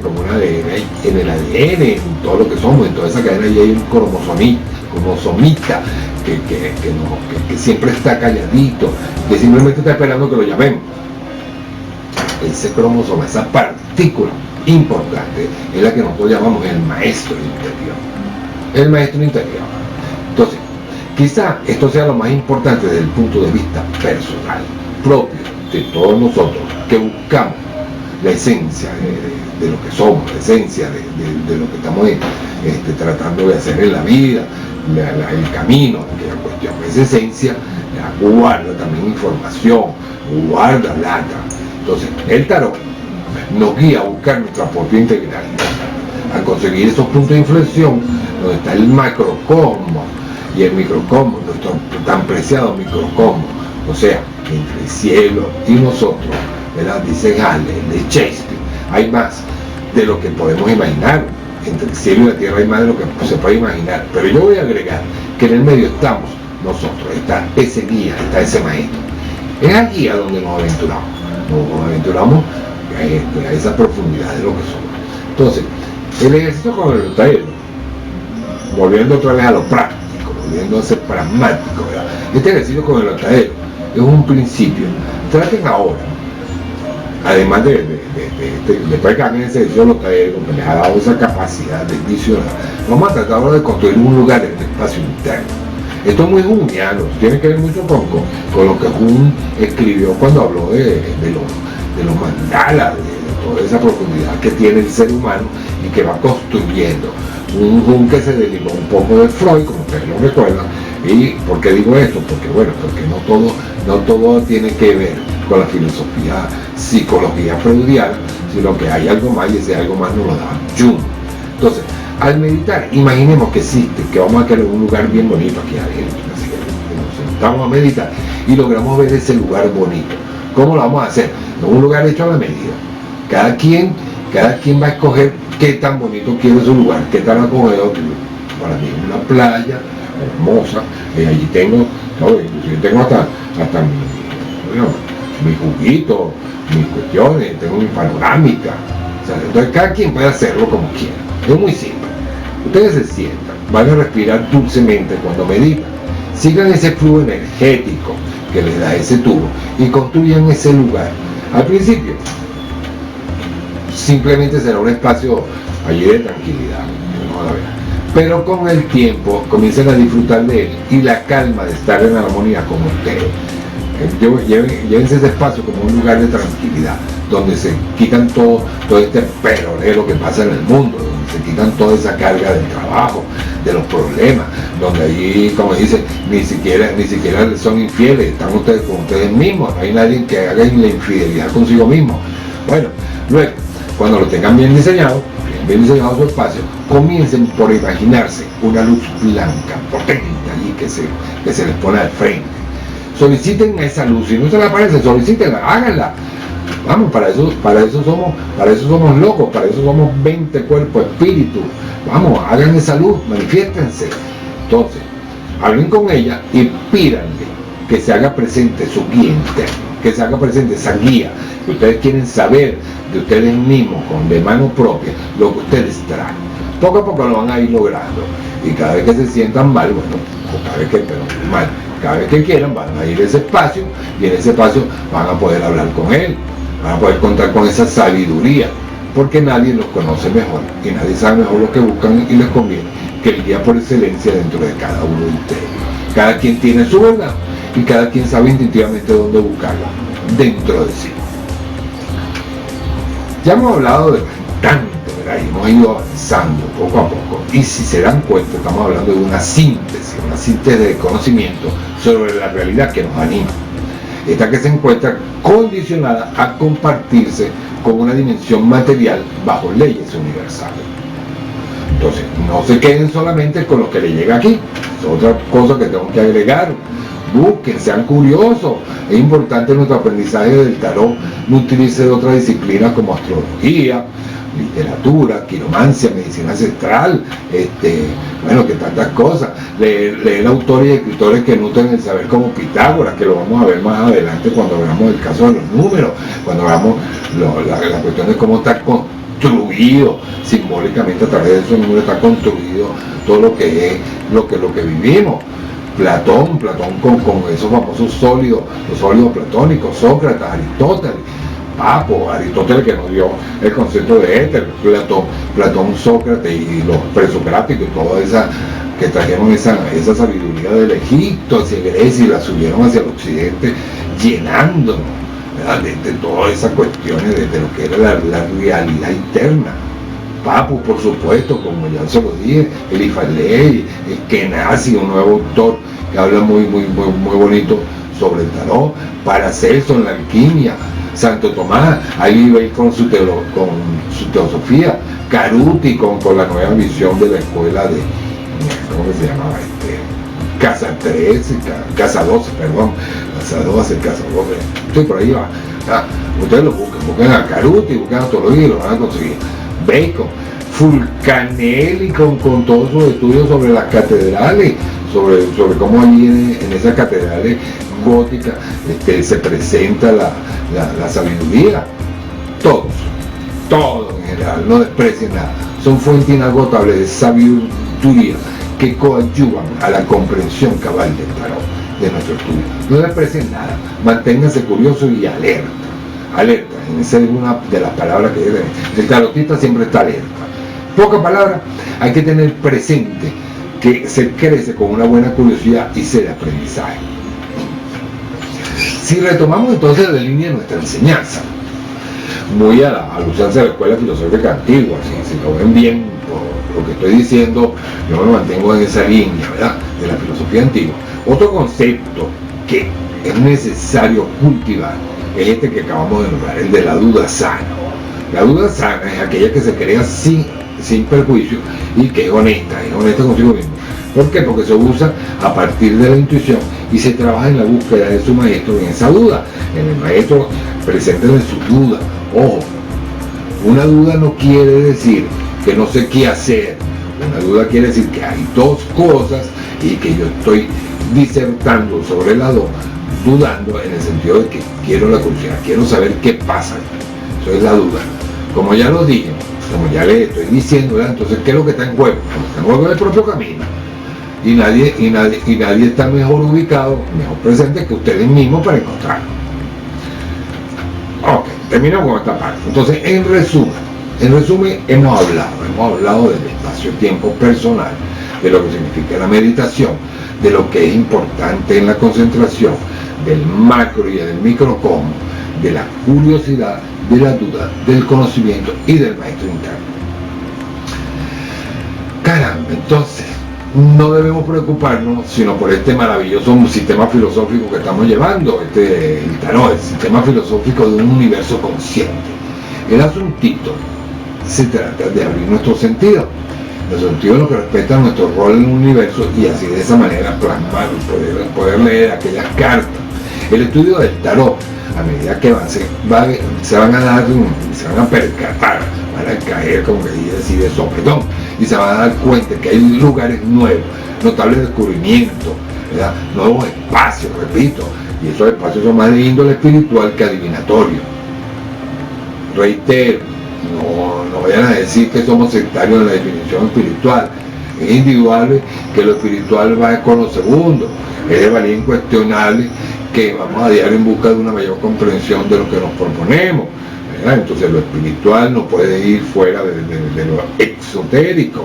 Como un ADN, en el ADN, en todo lo que somos, en toda esa cadena ahí hay un cromosomita que siempre está calladito, que simplemente está esperando que lo llamemos. Ese cromosoma, esa partícula importante, es la que nosotros llamamos el maestro interior. El maestro interior. Entonces, quizá esto sea lo más importante desde el punto de vista personal, propio de todos nosotros, que buscamos la esencia de lo que somos, la esencia de lo que estamos tratando de hacer en la vida, el camino, aquella cuestión. Esa esencia guarda también información, guarda data. Entonces, el tarot nos guía a buscar nuestra propia integridad, a conseguir esos puntos de inflexión donde está el macrocosmos y el microcosmos, nuestro tan preciado microcosmos, o sea, entre el cielo y nosotros, ¿verdad? Dice Halle, de Shakespeare, hay más de lo que podemos imaginar. Entre el cielo y la tierra hay más de lo que se puede imaginar, pero yo voy a agregar que en el medio estamos nosotros, está ese guía, está ese maestro. Es allí a donde nos aventuramos a esa profundidad de lo que somos. Entonces, el ejercicio con el taller, volviendo otra vez a lo práctico, volviendo a ser pragmático, ¿verdad? Este ejercicio con el taller es un principio. Traten ahora, además de practicar en ese ejercicio los talleres, que les ha dado esa capacidad de visionar, vamos a tratar ahora de construir un lugar en el espacio interno. Esto es muy junguiano, tiene que ver mucho con lo que Jung escribió cuando habló de los mandalas, de toda esa profundidad que tiene el ser humano y que va construyendo. Un Jung que se derivó un poco de Freud, como ustedes lo recuerdan. ¿Y por qué digo esto? Porque bueno, porque no todo tiene que ver con la filosofía, psicología freudiana, sino que hay algo más y ese algo más nos lo da Jung. Entonces, al meditar, imaginemos que existe, que vamos a crear un lugar bien bonito aquí adentro, así que nos sentamos a meditar y logramos ver ese lugar bonito. ¿Cómo lo vamos a hacer? Un lugar hecho a la medida. Cada quien va a escoger qué tan bonito quiere su lugar, qué tan acogedor. Para mí una playa hermosa, allí tengo hasta mi juguito, mis cuestiones, tengo mi panorámica. O sea, entonces cada quien puede hacerlo como quiera. Es muy simple. Ustedes se sientan, van a respirar dulcemente cuando meditan. Sigan ese flujo energético que les da ese tubo y construyan ese lugar. Al principio, simplemente será un espacio allí de tranquilidad, pero con el tiempo comiencen a disfrutar de él y la calma de estar en armonía con ustedes. Llévense ese espacio como un lugar de tranquilidad, donde se quitan todo este perolero que pasa en el mundo, donde se quitan toda esa carga del trabajo, de los problemas, donde allí, como dice, ni siquiera son infieles, están ustedes con ustedes mismos, no hay nadie que haga la infidelidad consigo mismo. Bueno, luego, cuando lo tengan bien diseñado su espacio, comiencen por imaginarse una luz blanca, potente allí que se les pone al frente. Soliciten esa luz, si no se les aparece, solicítenla, háganla. Vamos, para eso somos locos, para eso somos 20 cuerpos, espíritu. Vamos, hagan esa luz, manifiéstense. Entonces, hablen con ella y pídanle que se haga presente su guía interno, que se haga presente esa guía que ustedes quieren saber de ustedes mismos, de mano propia, lo que ustedes traen. Poco a poco lo van a ir logrando. Y cada vez que se sientan mal, bueno, cada vez que quieran van a ir a ese espacio y en ese espacio van a poder hablar con él, van a poder contar con esa sabiduría, porque nadie los conoce mejor y nadie sabe mejor lo que buscan y les conviene que el guía por excelencia dentro de cada uno de ustedes. Cada quien tiene su verdad y cada quien sabe instintivamente dónde buscarla dentro de sí. Ya hemos hablado de bastante, y hemos ido avanzando poco a poco, y si se dan cuenta estamos hablando de una síntesis de conocimiento sobre la realidad que nos anima, esta que se encuentra condicionada a compartirse con una dimensión material bajo leyes universales. Entonces no se queden solamente con lo que les llega aquí, es otra cosa que tengo que agregar. Busquen, sean curiosos. Es importante en nuestro aprendizaje del tarot nutrirse de otras disciplinas como astrología, literatura, quiromancia, medicina ancestral, bueno, que tantas cosas. Leer autores y escritores que nutren el saber, como Pitágoras, que lo vamos a ver más adelante cuando veamos el caso de los números, cuando veamos la cuestión de cómo está construido simbólicamente, a través de esos números está construido todo lo que es lo que vivimos. Platón con esos famosos sólidos, los sólidos platónicos, Sócrates, Aristóteles, Aristóteles que nos dio el concepto de éter, Platón, Sócrates y los presocráticos y toda esa que trajeron esa sabiduría del Egipto hacia Grecia y la subieron hacia el occidente, llenándonos, ¿verdad?, de todas esas cuestiones de lo que era la realidad interna. Papu, por supuesto, como ya se lo dije, Eliphas Kenazi, un nuevo autor que habla muy bonito sobre el tarot, Paracelso en la alquimia, Santo Tomás, ahí veis con su teosofía, Caruti con la nueva visión de la escuela de, ¿cómo se llamaba? Casa 13, Casa 12, perdón, Casa 12, estoy por ahí va. Ustedes lo busquen a Caruti, busquen a astrología y lo van a conseguir. Bacon, Fulcanelli con todos sus estudios sobre las catedrales, sobre cómo allí en esas catedrales góticas se presenta la sabiduría. Todos en general, no desprecien nada, son fuentes inagotables de sabiduría que coadyuvan a la comprensión cabal del tarot, de nuestro estudio. No desprecien nada, manténganse curiosos y alerta. Esa es una de las palabras que debe. El tarotista siempre está alerta. Poca palabra, hay que tener presente que se crece con una buena curiosidad y sed de aprendizaje. Si retomamos entonces la línea de nuestra enseñanza, muy a la usanza de la escuela filosófica antigua, si lo ven bien por lo que estoy diciendo, yo me mantengo en esa línea, ¿verdad?, de la filosofía antigua. Otro concepto que es necesario cultivar es que acabamos de nombrar, el de la duda sana. La duda sana es aquella que se crea sin perjuicio y que es honesta consigo mismo. ¿Por qué? Porque se usa a partir de la intuición y se trabaja en la búsqueda de su maestro en esa duda. En el maestro preséntenle su duda. Ojo, una duda no quiere decir que no sé qué hacer. Una duda quiere decir que hay dos cosas y que yo estoy disertando sobre las dos, dudando en el sentido de que quiero la curiosidad, quiero saber qué pasa. Eso es la duda. Como ya lo dije, como ya le estoy diciendo, ¿verdad?, entonces ¿qué es lo que está en juego? Está en juego el propio camino. Y nadie está mejor ubicado, mejor presente que ustedes mismos para encontrarlo. Ok, terminamos con esta parte. Entonces, en resumen, hemos hablado del espacio-tiempo personal, de lo que significa la meditación, de lo que es importante en la concentración, del macro y del microcosmo, de la curiosidad, de la duda, del conocimiento y del maestro interno. Caramba, entonces no debemos preocuparnos sino por este maravilloso sistema filosófico que estamos llevando, el tarot, el sistema filosófico de un universo consciente. El asuntito se trata de abrir nuestros sentidos, los sentidos en lo que respecta a nuestro rol en el universo, y así de esa manera plasmar, poder leer aquellas cartas. El estudio del tarot, a medida que se van a percatar, van a caer, como que dice así, de sopetón, y se van a dar cuenta que hay lugares nuevos, notables descubrimientos, ¿verdad?, nuevos espacios, repito, y esos espacios son más de índole espiritual que adivinatorio. Reitero, no vayan a decir que somos sectarios en la definición espiritual. Es indudable que lo espiritual va con lo segundo, es de valía incuestionable que vamos a diario en busca de una mayor comprensión de lo que nos proponemos, ¿verdad? Entonces lo espiritual no puede ir fuera de lo exotérico,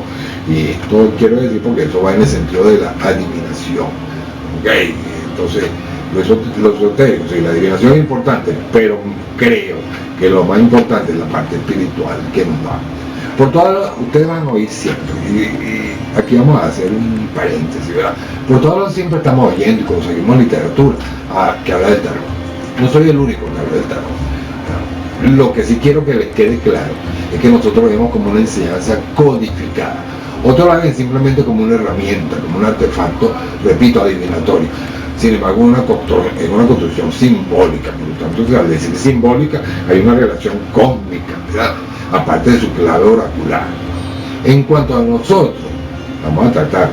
y esto quiero decir porque eso va en el sentido de la adivinación, ¿okay? Entonces lo esotérico, sí, la adivinación es importante, pero creo que lo más importante es la parte espiritual que nos da. Ustedes van a oír siempre, y aquí vamos a hacer un paréntesis, ¿verdad? Por todos lados siempre estamos oyendo y conseguimos literatura que habla del tarot. No soy el único que habla del tarot. Lo que sí quiero que les quede claro es que nosotros lo vemos como una enseñanza codificada. Otros la ven simplemente como una herramienta, como un artefacto, repito, adivinatorio. Sin embargo, es una construcción simbólica, por lo tanto, al decir simbólica, hay una relación cósmica, ¿verdad? Aparte de su clave oracular. En cuanto a nosotros, vamos a tratar,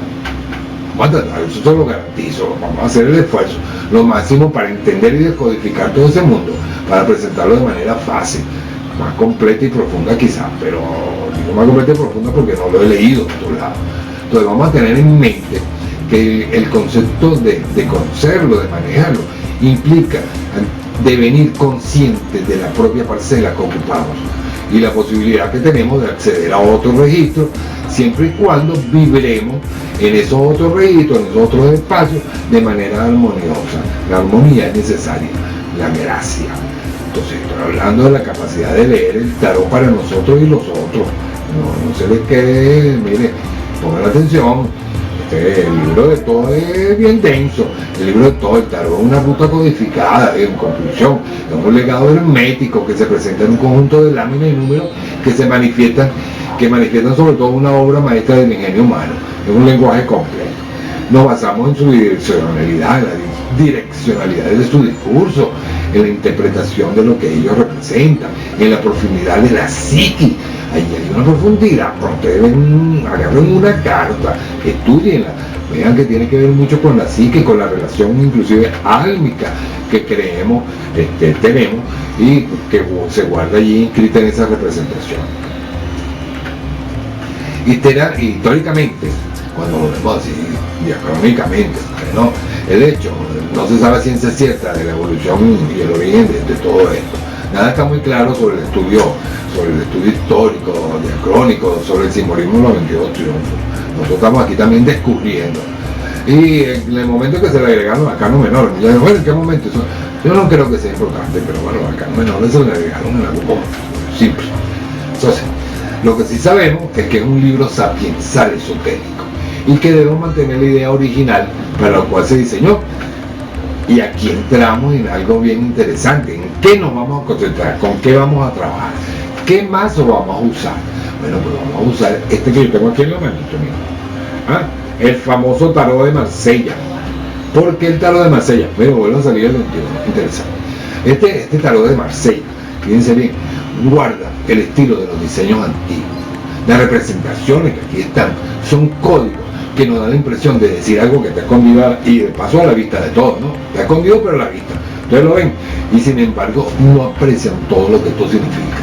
eso se lo garantizo, vamos a hacer el esfuerzo, lo máximo para entender y descodificar todo ese mundo, para presentarlo de manera fácil, más completa y profunda quizás, pero digo más completa y profunda porque no lo he leído por otro lado. Entonces vamos a tener en mente que el concepto de conocerlo, de manejarlo, implica devenir conscientes de la propia parcela que ocupamos y la posibilidad que tenemos de acceder a otros registros, siempre y cuando vibremos en esos otros registros, en esos otros espacios, de manera armoniosa. La armonía es necesaria, la gracia. Entonces estoy hablando de la capacidad de leer el tarot para nosotros y los otros. No se les quede, mire, pongan atención. El libro de todo es bien denso, el libro de todo, el tarot es una ruta codificada, en conclusión, es un legado hermético que se presenta en un conjunto de láminas y números que manifiestan sobre todo una obra maestra del ingenio humano, es un lenguaje complejo. Nos basamos en su direccionalidad, en la direccionalidad de su discurso, en la interpretación de lo que ellos representan, en la profundidad de la psique. Ahí hay una profundidad. Ustedes agarren una carta, estudienla, vean que tiene que ver mucho con la psique, con la relación inclusive álmica que creemos, tenemos, y que se guarda allí inscrita en esa representación. Históricamente, cuando lo vemos así, diacrónicamente, ¿no? El hecho, no se sabe a ciencia cierta de la evolución y el origen de todo esto. Nada está muy claro sobre el estudio histórico, diacrónico, sobre el simbolismo de los 22 triunfos. Nosotros estamos aquí también descubriendo. Y en el momento que se le agregaron arcanos menores, bueno, ¿en qué momento? Eso, yo no creo que sea importante, pero bueno, los arcanos menores se le agregaron en algo simple. Entonces, lo que sí sabemos es que es un libro sapiensal esotérico y que debemos mantener la idea original para la cual se diseñó. Y aquí entramos en algo bien interesante. ¿En qué nos vamos a concentrar? ¿Con qué vamos a trabajar? ¿Qué mazo vamos a usar? Bueno, pues vamos a usar este que yo tengo aquí en la manito, mira. El famoso tarot de Marsella. ¿Por qué el tarot de Marsella? Bueno, vuelvo a salir el 21, interesante. Este tarot de Marsella, fíjense bien, guarda el estilo de los diseños antiguos. Las representaciones que aquí están son códigos que nos da la impresión de decir algo que está escondido y de paso a la vista de todos, ¿no? Está escondido pero a la vista. Ustedes lo ven y sin embargo no aprecian todo lo que esto significa.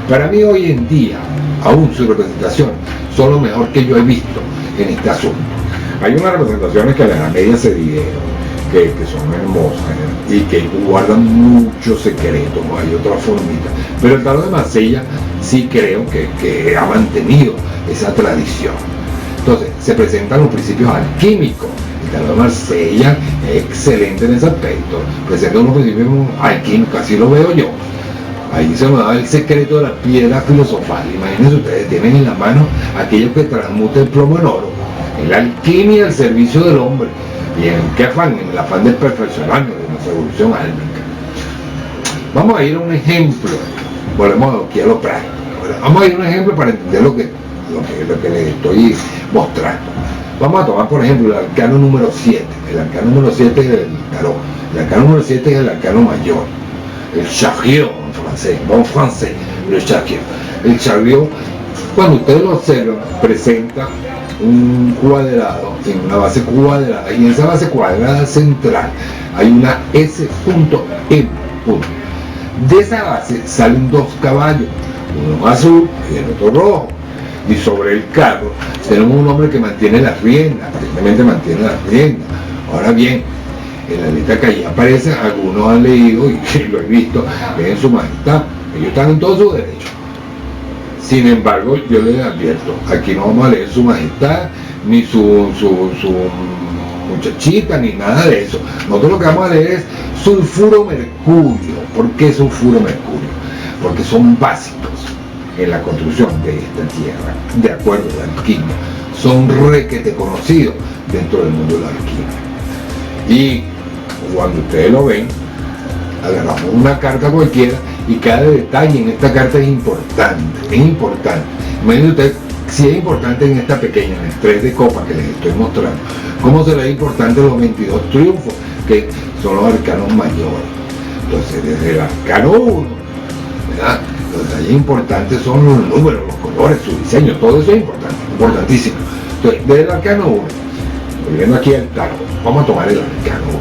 Para mí hoy en día, aún sus representaciones son lo mejor que yo he visto en este asunto. Hay unas representaciones que a la media se dijeron que son hermosas, ¿eh? Y que guardan muchos secretos, ¿no? Hay otra formita. Pero el tarot de Marsella sí creo que ha mantenido esa tradición. Entonces, se presentan los principios alquímicos. El tarot de Marsella es excelente en ese aspecto. Presenta unos principios alquímicos, así lo veo yo. Ahí se nos da el secreto de la piedra filosofal. Imagínense ustedes, tienen en la mano aquello que transmuta el plomo en oro. La alquimia al servicio del hombre. ¿Y en qué afán? En el afán del perfeccionamiento de nuestra evolución álmica. Vamos a ir a un ejemplo. Volvemos aquí a lo práctico. Vamos a ir a un ejemplo para entender lo que les estoy mostrando. Vamos a tomar por ejemplo el arcano número 7. El arcano número 7 es el tarot. El arcano número 7 es el arcano mayor. El chariot en francés, bon francés, el chariot. El chariot, cuando ustedes lo observan, presenta un cuadrado en una base cuadrada y en esa base cuadrada central hay una S.M. De esa base salen dos caballos, uno azul y el otro rojo, y sobre el carro tenemos un hombre que mantiene las riendas, simplemente mantiene las riendas. Ahora bien, en la letra que ahí aparece, algunos han leído y lo he visto, leen su majestad, ellos están en todo su derecho. Sin embargo, yo les advierto, aquí no vamos a leer su majestad, ni su muchachita, ni nada de eso. Nosotros lo que vamos a leer es sulfuro mercurio. ¿Por qué sulfuro mercurio? Porque son básicos. en la construcción de esta tierra, de acuerdo a la alquimia. Son requete conocidos dentro del mundo de la alquimia. Y cuando ustedes lo ven, agarramos una carta cualquiera y cada detalle en esta carta es importante, es importante. Imagínense ustedes si es importante en esta pequeña, en el 3 de copa que les estoy mostrando, cómo será importante los 22 triunfos, que son los arcanos mayores. Entonces, desde el arcano 1, ¿verdad? Los detalles importantes son los números, los colores, su diseño, todo eso es importante, importantísimo. Entonces, desde el arcano 1, volviendo aquí al tarot, vamos a tomar el arcano 1.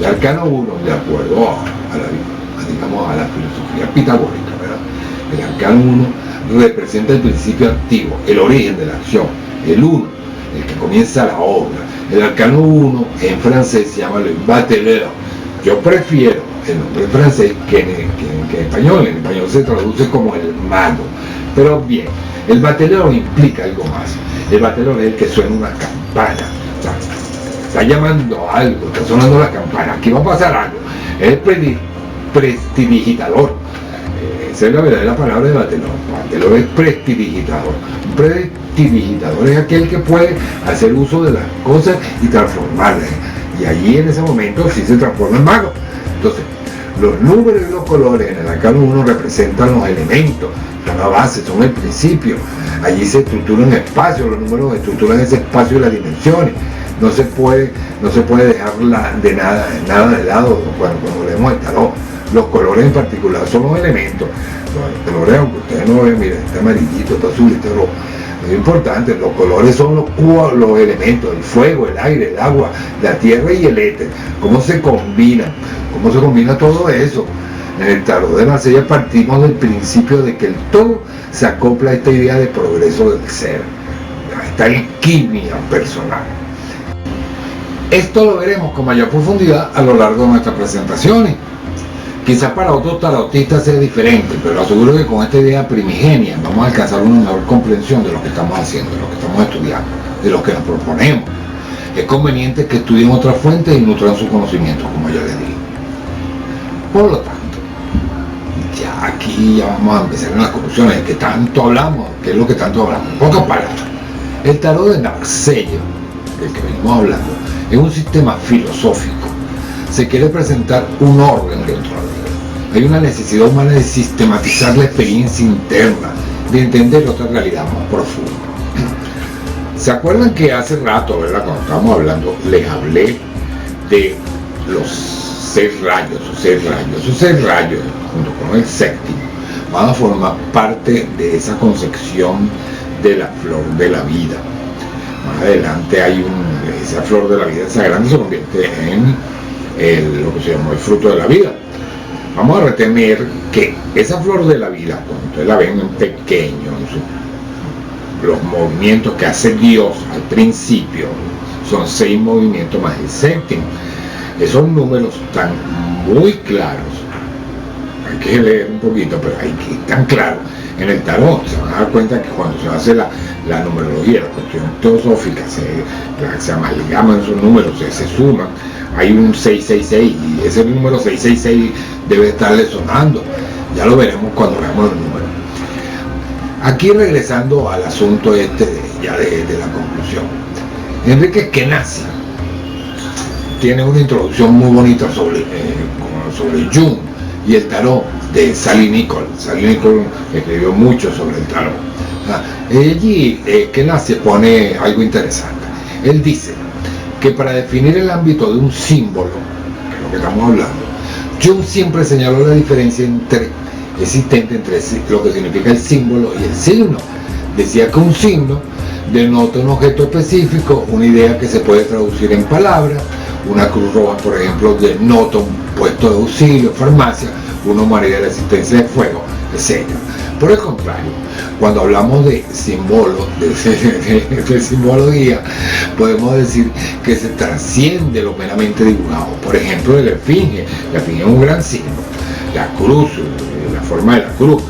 El arcano 1, de acuerdo a la filosofía pitagórica, ¿verdad? El arcano 1 representa el principio activo, el origen de la acción, el 1, el que comienza la obra. El arcano 1 en francés se llama le bateleur. Yo prefiero el nombre francés que en español. En español se traduce como el mago. Pero bien, el bateleur implica algo más. El bateleur es el que suena una campana. Está llamando a algo, está sonando la campana, aquí va a pasar algo. Es el prestidigitador. Esa es la verdadera palabra de bateleur. Bateleur es prestidigitador. Un prestidigitador es aquel que puede hacer uso de las cosas y transformarlas. Y allí en ese momento sí se transforma en mago. Entonces, los números y los colores en el arcano 1 representan los elementos, son la base, son el principio. Allí se estructuran espacios, los números estructuran ese espacio y las dimensiones. No se puede dejar de nada de lado cuando leemos el tarot. Los colores en particular son los elementos. Los colores, aunque ustedes no lo ven, miren, este amarillito, este azul, este rojo. Es importante, los colores son los elementos, el fuego, el aire, el agua, la tierra y el éter. ¿Cómo se combina todo eso? En el tarot de Marsella partimos del principio de que el todo se acopla a esta idea de progreso del ser, a esta alquimia personal. Esto lo veremos con mayor profundidad a lo largo de nuestras presentaciones. Quizás para otros tarotistas sea diferente, pero aseguro que con esta idea primigenia vamos a alcanzar una mejor comprensión de lo que estamos haciendo, de lo que estamos estudiando, de lo que nos proponemos. Es conveniente que estudien otras fuentes y nutran su conocimiento, como ya les dije. Por lo tanto, ya vamos a empezar en las conclusiones de que tanto hablamos, que es lo que tanto hablamos. En pocas palabras, el tarot de Marsella, del que venimos hablando, es un sistema filosófico. Se quiere presentar un orden dentro de la vida. Hay una necesidad humana de sistematizar la experiencia interna, de entender otra realidad más profunda. ¿Se acuerdan que hace rato, ¿verdad? Cuando estábamos hablando, les hablé de los 6 rayos, esos 6 rayos, junto con el séptimo, van a formar parte de esa concepción de la flor de la vida. Más adelante hay esa flor de la vida sagrada se convierte en lo que se llama el fruto de la vida. Vamos a retener que esa flor de la vida, cuando ustedes la ven en pequeño, los movimientos que hace Dios al principio, son 6 movimientos más el séptimo. Esos números están muy claros. Hay que leer un poquito, pero hay que están claros. En el tarot se van a dar cuenta que cuando se hace la numerología, la cuestión teosófica, se amalgaman esos números, se suman. Hay un 666 y ese número 666 debe estarle sonando. Ya lo veremos cuando veamos los números. Aquí regresando al asunto de la conclusión. Enrique Kenazi tiene una introducción muy bonita sobre Jung y el tarot de Sally Nicol. Sally Nicol escribió mucho sobre el tarot. Allí Kenazi pone algo interesante. Él dice que para definir el ámbito de un símbolo, que es lo que estamos hablando, Jung siempre señaló la diferencia existente entre lo que significa el símbolo y el signo. Decía que un signo denota un objeto específico, una idea que se puede traducir en palabras. Una cruz roja, por ejemplo, denota un puesto de auxilio, farmacia, una humanidad de la existencia de fuego, etc. Por el contrario, cuando hablamos de símbolos, de simbología, podemos decir que se trasciende lo meramente dibujado. Por ejemplo, la esfinge. La esfinge es un gran signo. La cruz, la forma de la cruz,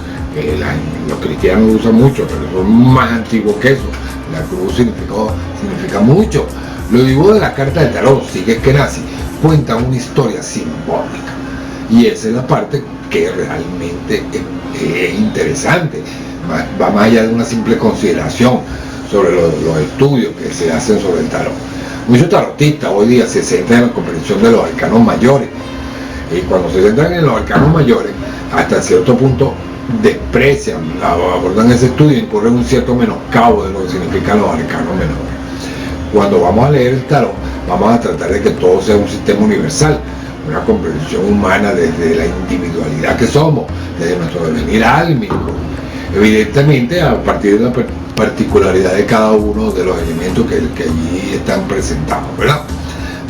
los cristianos lo usan mucho, pero son más antiguos que eso. La cruz significa mucho. Los dibujos de la carta de tarot, sigue Kenazi, cuentan una historia simbólica. Y esa es la parte que realmente es interesante. va más allá de una simple consideración sobre los estudios que se hacen sobre el tarot. Muchos tarotistas hoy día se centran en la comprensión de los arcanos mayores, y cuando se centran en los arcanos mayores, hasta cierto punto desprecian, abordan ese estudio y incurren un cierto menoscabo de lo que significan los arcanos menores. Cuando vamos a leer el tarot, vamos a tratar de que todo sea un sistema universal, una comprensión humana desde la individualidad que somos, desde nuestro devenir álmico, evidentemente a partir de la particularidad de cada uno de los elementos que allí están presentados, ¿verdad?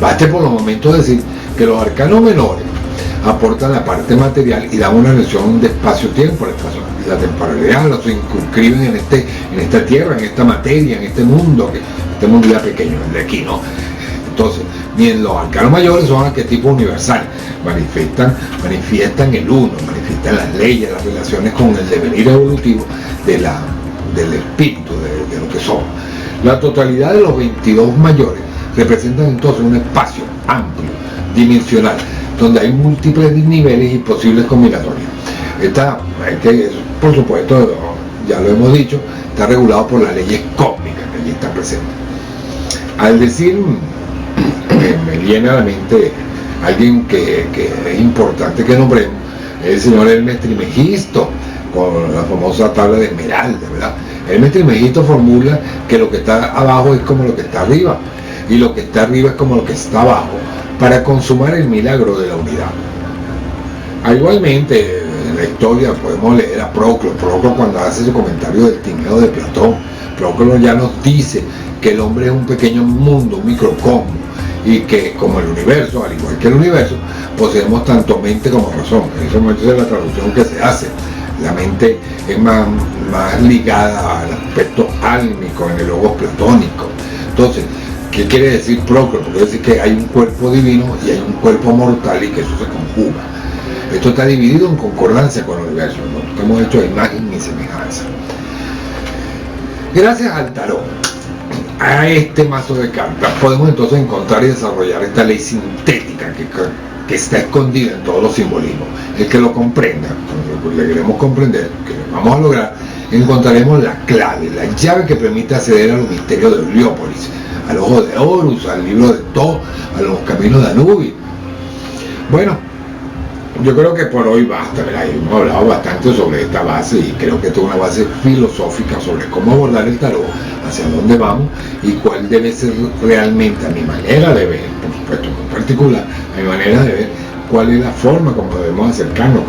Baste por los momentos decir que los arcanos menores aportan la parte material y dan una noción de espacio-tiempo, la temporalidad, los circunscriben en esta tierra, en esta materia, en este mundo ya pequeño, el de aquí, ¿no? Entonces, bien, los arcanos mayores son arquetipos universales, manifiestan el uno, manifiestan las leyes, las relaciones con el devenir evolutivo del espíritu, de lo que somos. La totalidad de los 22 mayores representan entonces un espacio amplio, dimensional, donde hay múltiples niveles y posibles combinatorias. Por supuesto, ya lo hemos dicho, está regulado por las leyes cósmicas que allí están presentes. Al decir, me viene a la mente alguien que es importante que nombremos, el señor Hermes Trismegisto, con la famosa tabla de Esmeralda, ¿verdad? Hermes Trismegisto formula que lo que está abajo es como lo que está arriba, y lo que está arriba es como lo que está abajo, para consumar el milagro de la unidad. Igualmente, en la historia podemos leer a Proclo cuando hace su comentario del Timeo de Platón. Proclo ya nos dice que el hombre es un pequeño mundo, un microcosmo, y que como el universo, al igual que el universo, poseemos tanto mente como razón. Eso es la traducción que se hace. La mente es más ligada al aspecto álmico en el logos platónico. Entonces, ¿qué quiere decir Proclo? Porque quiere decir que hay un cuerpo divino y hay un cuerpo mortal y que eso se conjuga. Esto está dividido en concordancia con el universo, ¿no? Que hemos hecho a imagen y semejanza. Gracias al tarot, a este mazo de cartas, podemos entonces encontrar y desarrollar esta ley sintética que está escondida en todos los simbolismos. El que lo comprenda, le queremos comprender, que lo vamos a lograr, encontraremos la clave, la llave que permite acceder a los misterios de Heliópolis, al ojo de Horus, al libro de Thoth, a los caminos de Anubis. Bueno, yo creo que por hoy basta, ¿verdad? Hemos hablado bastante sobre esta base y creo que esta es una base filosófica sobre cómo abordar el tarot, hacia dónde vamos y cuál debe ser realmente, a mi manera de ver, por supuesto, en particular, a mi manera de ver, cuál es la forma como debemos acercarnos,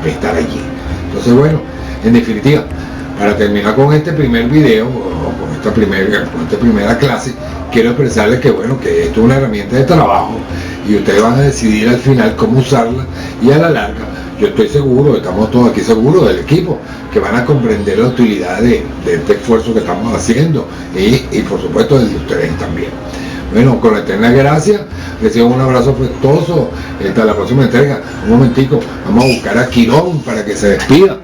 estar allí. Entonces, bueno, en definitiva, para terminar con este primer video, o con esta primera clase, quiero expresarles que bueno, que esto es una herramienta de trabajo y ustedes van a decidir al final cómo usarla, y a la larga yo estoy seguro, estamos todos aquí seguros del equipo, que van a comprender la utilidad de este esfuerzo que estamos haciendo y por supuesto de ustedes también. Bueno, con la eterna gracia, reciban un abrazo afectuoso, hasta la próxima entrega. Un momentico, vamos a buscar a Quirón para que se despida.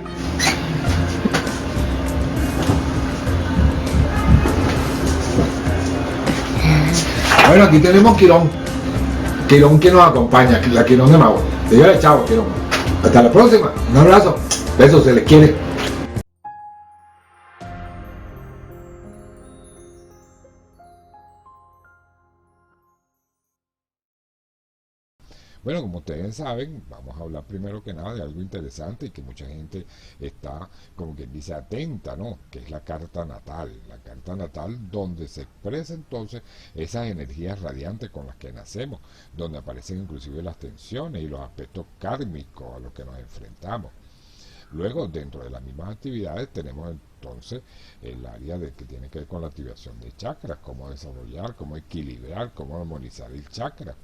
Bueno, aquí tenemos Quirón que nos acompaña, la Quirón de Mago. Dígale chao, Quirón. Hasta la próxima, un abrazo, besos, se les quiere. Bueno, como ustedes saben, vamos a hablar primero que nada de algo interesante y que mucha gente está, como quien dice, atenta, ¿no? Que es la carta natal donde se expresa entonces esas energías radiantes con las que nacemos, donde aparecen inclusive las tensiones y los aspectos kármicos a los que nos enfrentamos. Luego, dentro de las mismas actividades, tenemos entonces el área que tiene que ver con la activación de chakras, cómo desarrollar, cómo equilibrar, cómo armonizar el chakra.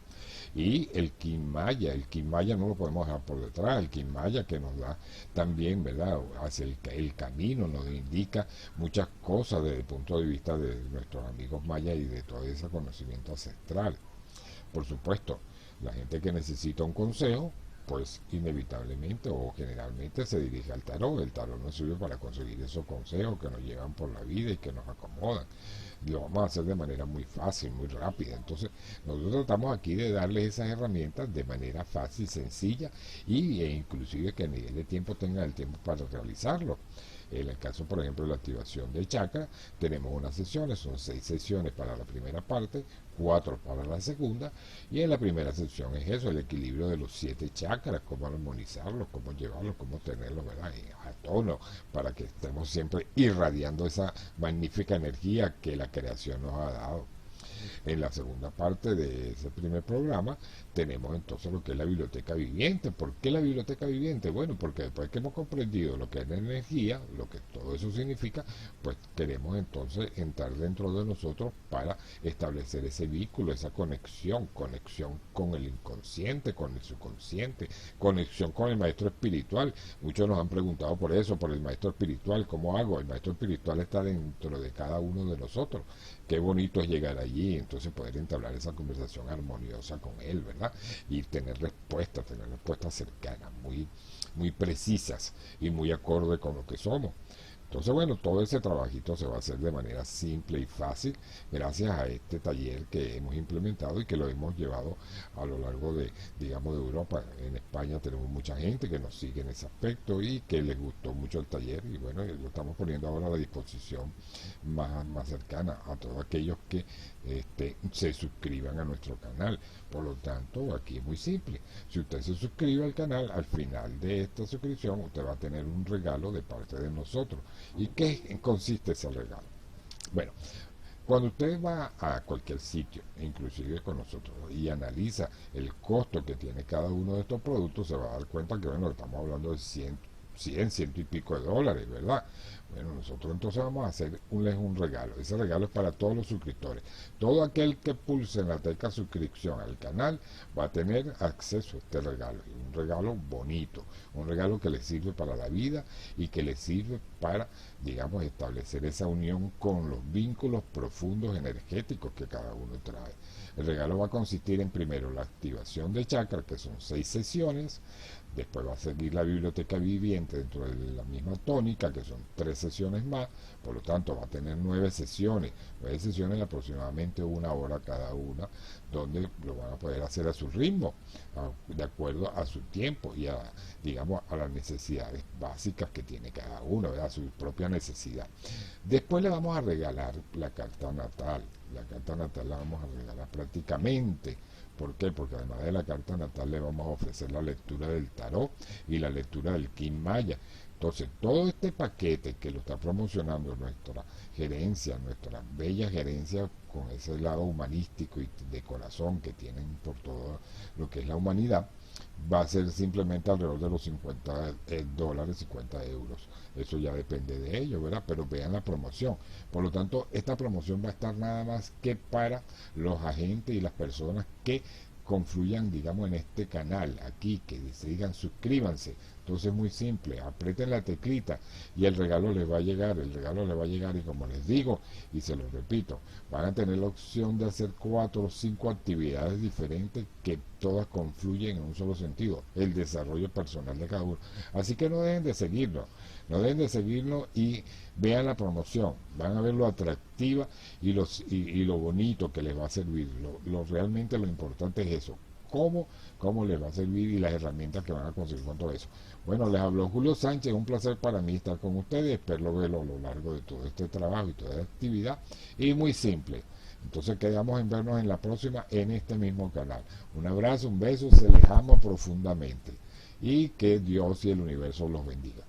Y el Kin Maya no lo podemos dejar por detrás, el Kin Maya que nos da también, ¿verdad?, hacia el camino, nos indica muchas cosas desde el punto de vista de nuestros amigos mayas y de todo ese conocimiento ancestral. Por supuesto, la gente que necesita un consejo, pues inevitablemente o generalmente se dirige al tarot. El tarot nos sirve para conseguir esos consejos que nos llevan por la vida y que nos acomodan. Lo vamos a hacer de manera muy fácil, muy rápida. Entonces, nosotros tratamos aquí de darles esas herramientas de manera fácil, sencilla e inclusive que a nivel de tiempo tengan el tiempo para realizarlo. En el caso, por ejemplo, de la activación de chakra, tenemos unas sesiones, son 6 sesiones para la primera parte, 4 para la segunda, y en la primera sesión es eso, el equilibrio de los 7 chakras, cómo armonizarlos, cómo llevarlos, cómo tenerlos, ¿verdad?, a tono, para que estemos siempre irradiando esa magnífica energía que la creación nos ha dado. En la segunda parte de ese primer programa tenemos entonces lo que es la biblioteca viviente. ¿Por qué la biblioteca viviente? Bueno, porque después que hemos comprendido lo que es la energía, lo que todo eso significa, pues queremos entonces entrar dentro de nosotros para establecer ese vínculo, esa conexión con el inconsciente, con el subconsciente, conexión con el maestro espiritual. Muchos nos han preguntado por eso, por el maestro espiritual, ¿cómo hago? El maestro espiritual está dentro de cada uno de nosotros. Qué bonito es llegar allí, entonces poder entablar esa conversación armoniosa con él, ¿verdad? Y tener respuestas cercanas, muy precisas y muy acorde con lo que somos. Entonces, bueno, todo ese trabajito se va a hacer de manera simple y fácil gracias a este taller que hemos implementado y que lo hemos llevado a lo largo de, digamos, de Europa. En España tenemos mucha gente que nos sigue en ese aspecto y que les gustó mucho el taller y bueno, lo estamos poniendo ahora a la disposición más cercana a todos aquellos que se suscriban a nuestro canal. Por lo tanto, aquí es muy simple. Si usted se suscribe al canal, al final de esta suscripción usted va a tener un regalo de parte de nosotros. ¿Y qué consiste ese regalo? Bueno, cuando usted va a cualquier sitio, inclusive con nosotros, y analiza el costo que tiene cada uno de estos productos, se va a dar cuenta que, bueno, estamos hablando de 100 y pico de dólares, ¿verdad? Bueno, nosotros entonces vamos a hacerles un regalo. Ese regalo es para todos los suscriptores. Todo aquel que pulse en la tecla suscripción al canal va a tener acceso a este regalo. Un regalo bonito, un regalo que le sirve para la vida y que le sirve para, digamos, establecer esa unión con los vínculos profundos energéticos que cada uno trae. El regalo va a consistir en, primero, la activación de chakra, que son 6 sesiones. Después va a seguir la biblioteca viviente dentro de la misma tónica, que son 3 sesiones más. Por lo tanto, va a tener 9 sesiones de aproximadamente 1 hora cada una, donde lo van a poder hacer a su ritmo, de acuerdo a su tiempo y digamos, a las necesidades básicas que tiene cada uno, a su propia necesidad. Después le vamos a regalar la carta natal. La carta natal la vamos a regalar prácticamente. ¿Por qué? Porque además de la carta natal le vamos a ofrecer la lectura del tarot y la lectura del Kin Maya. Entonces, todo este paquete que lo está promocionando nuestra gerencia, nuestra bella gerencia, con ese lado humanístico y de corazón que tienen por todo lo que es la humanidad, va a ser simplemente alrededor de los 50 dólares, 50 euros. Eso ya depende de ellos, ¿verdad? Pero vean la promoción. Por lo tanto, esta promoción va a estar nada más que para los agentes y las personas que confluyan, digamos, en este canal, aquí, que se digan suscríbanse. Entonces es muy simple, aprieten la teclita y el regalo les va a llegar, y como les digo, y se lo repito, van a tener la opción de hacer 4 o 5 actividades diferentes que todas confluyen en un solo sentido, el desarrollo personal de cada uno. Así que no dejen de seguirnos y vean la promoción, van a ver lo atractiva y lo bonito que les va a servir. Realmente lo importante es eso, cómo les va a servir y las herramientas que van a conseguir con todo eso. Bueno, les habló Julio Sánchez, un placer para mí estar con ustedes, espero verlo a lo largo de todo este trabajo y toda esta actividad, y muy simple. Entonces quedamos en vernos en la próxima en este mismo canal. Un abrazo, un beso, se les ama profundamente y que Dios y el universo los bendiga.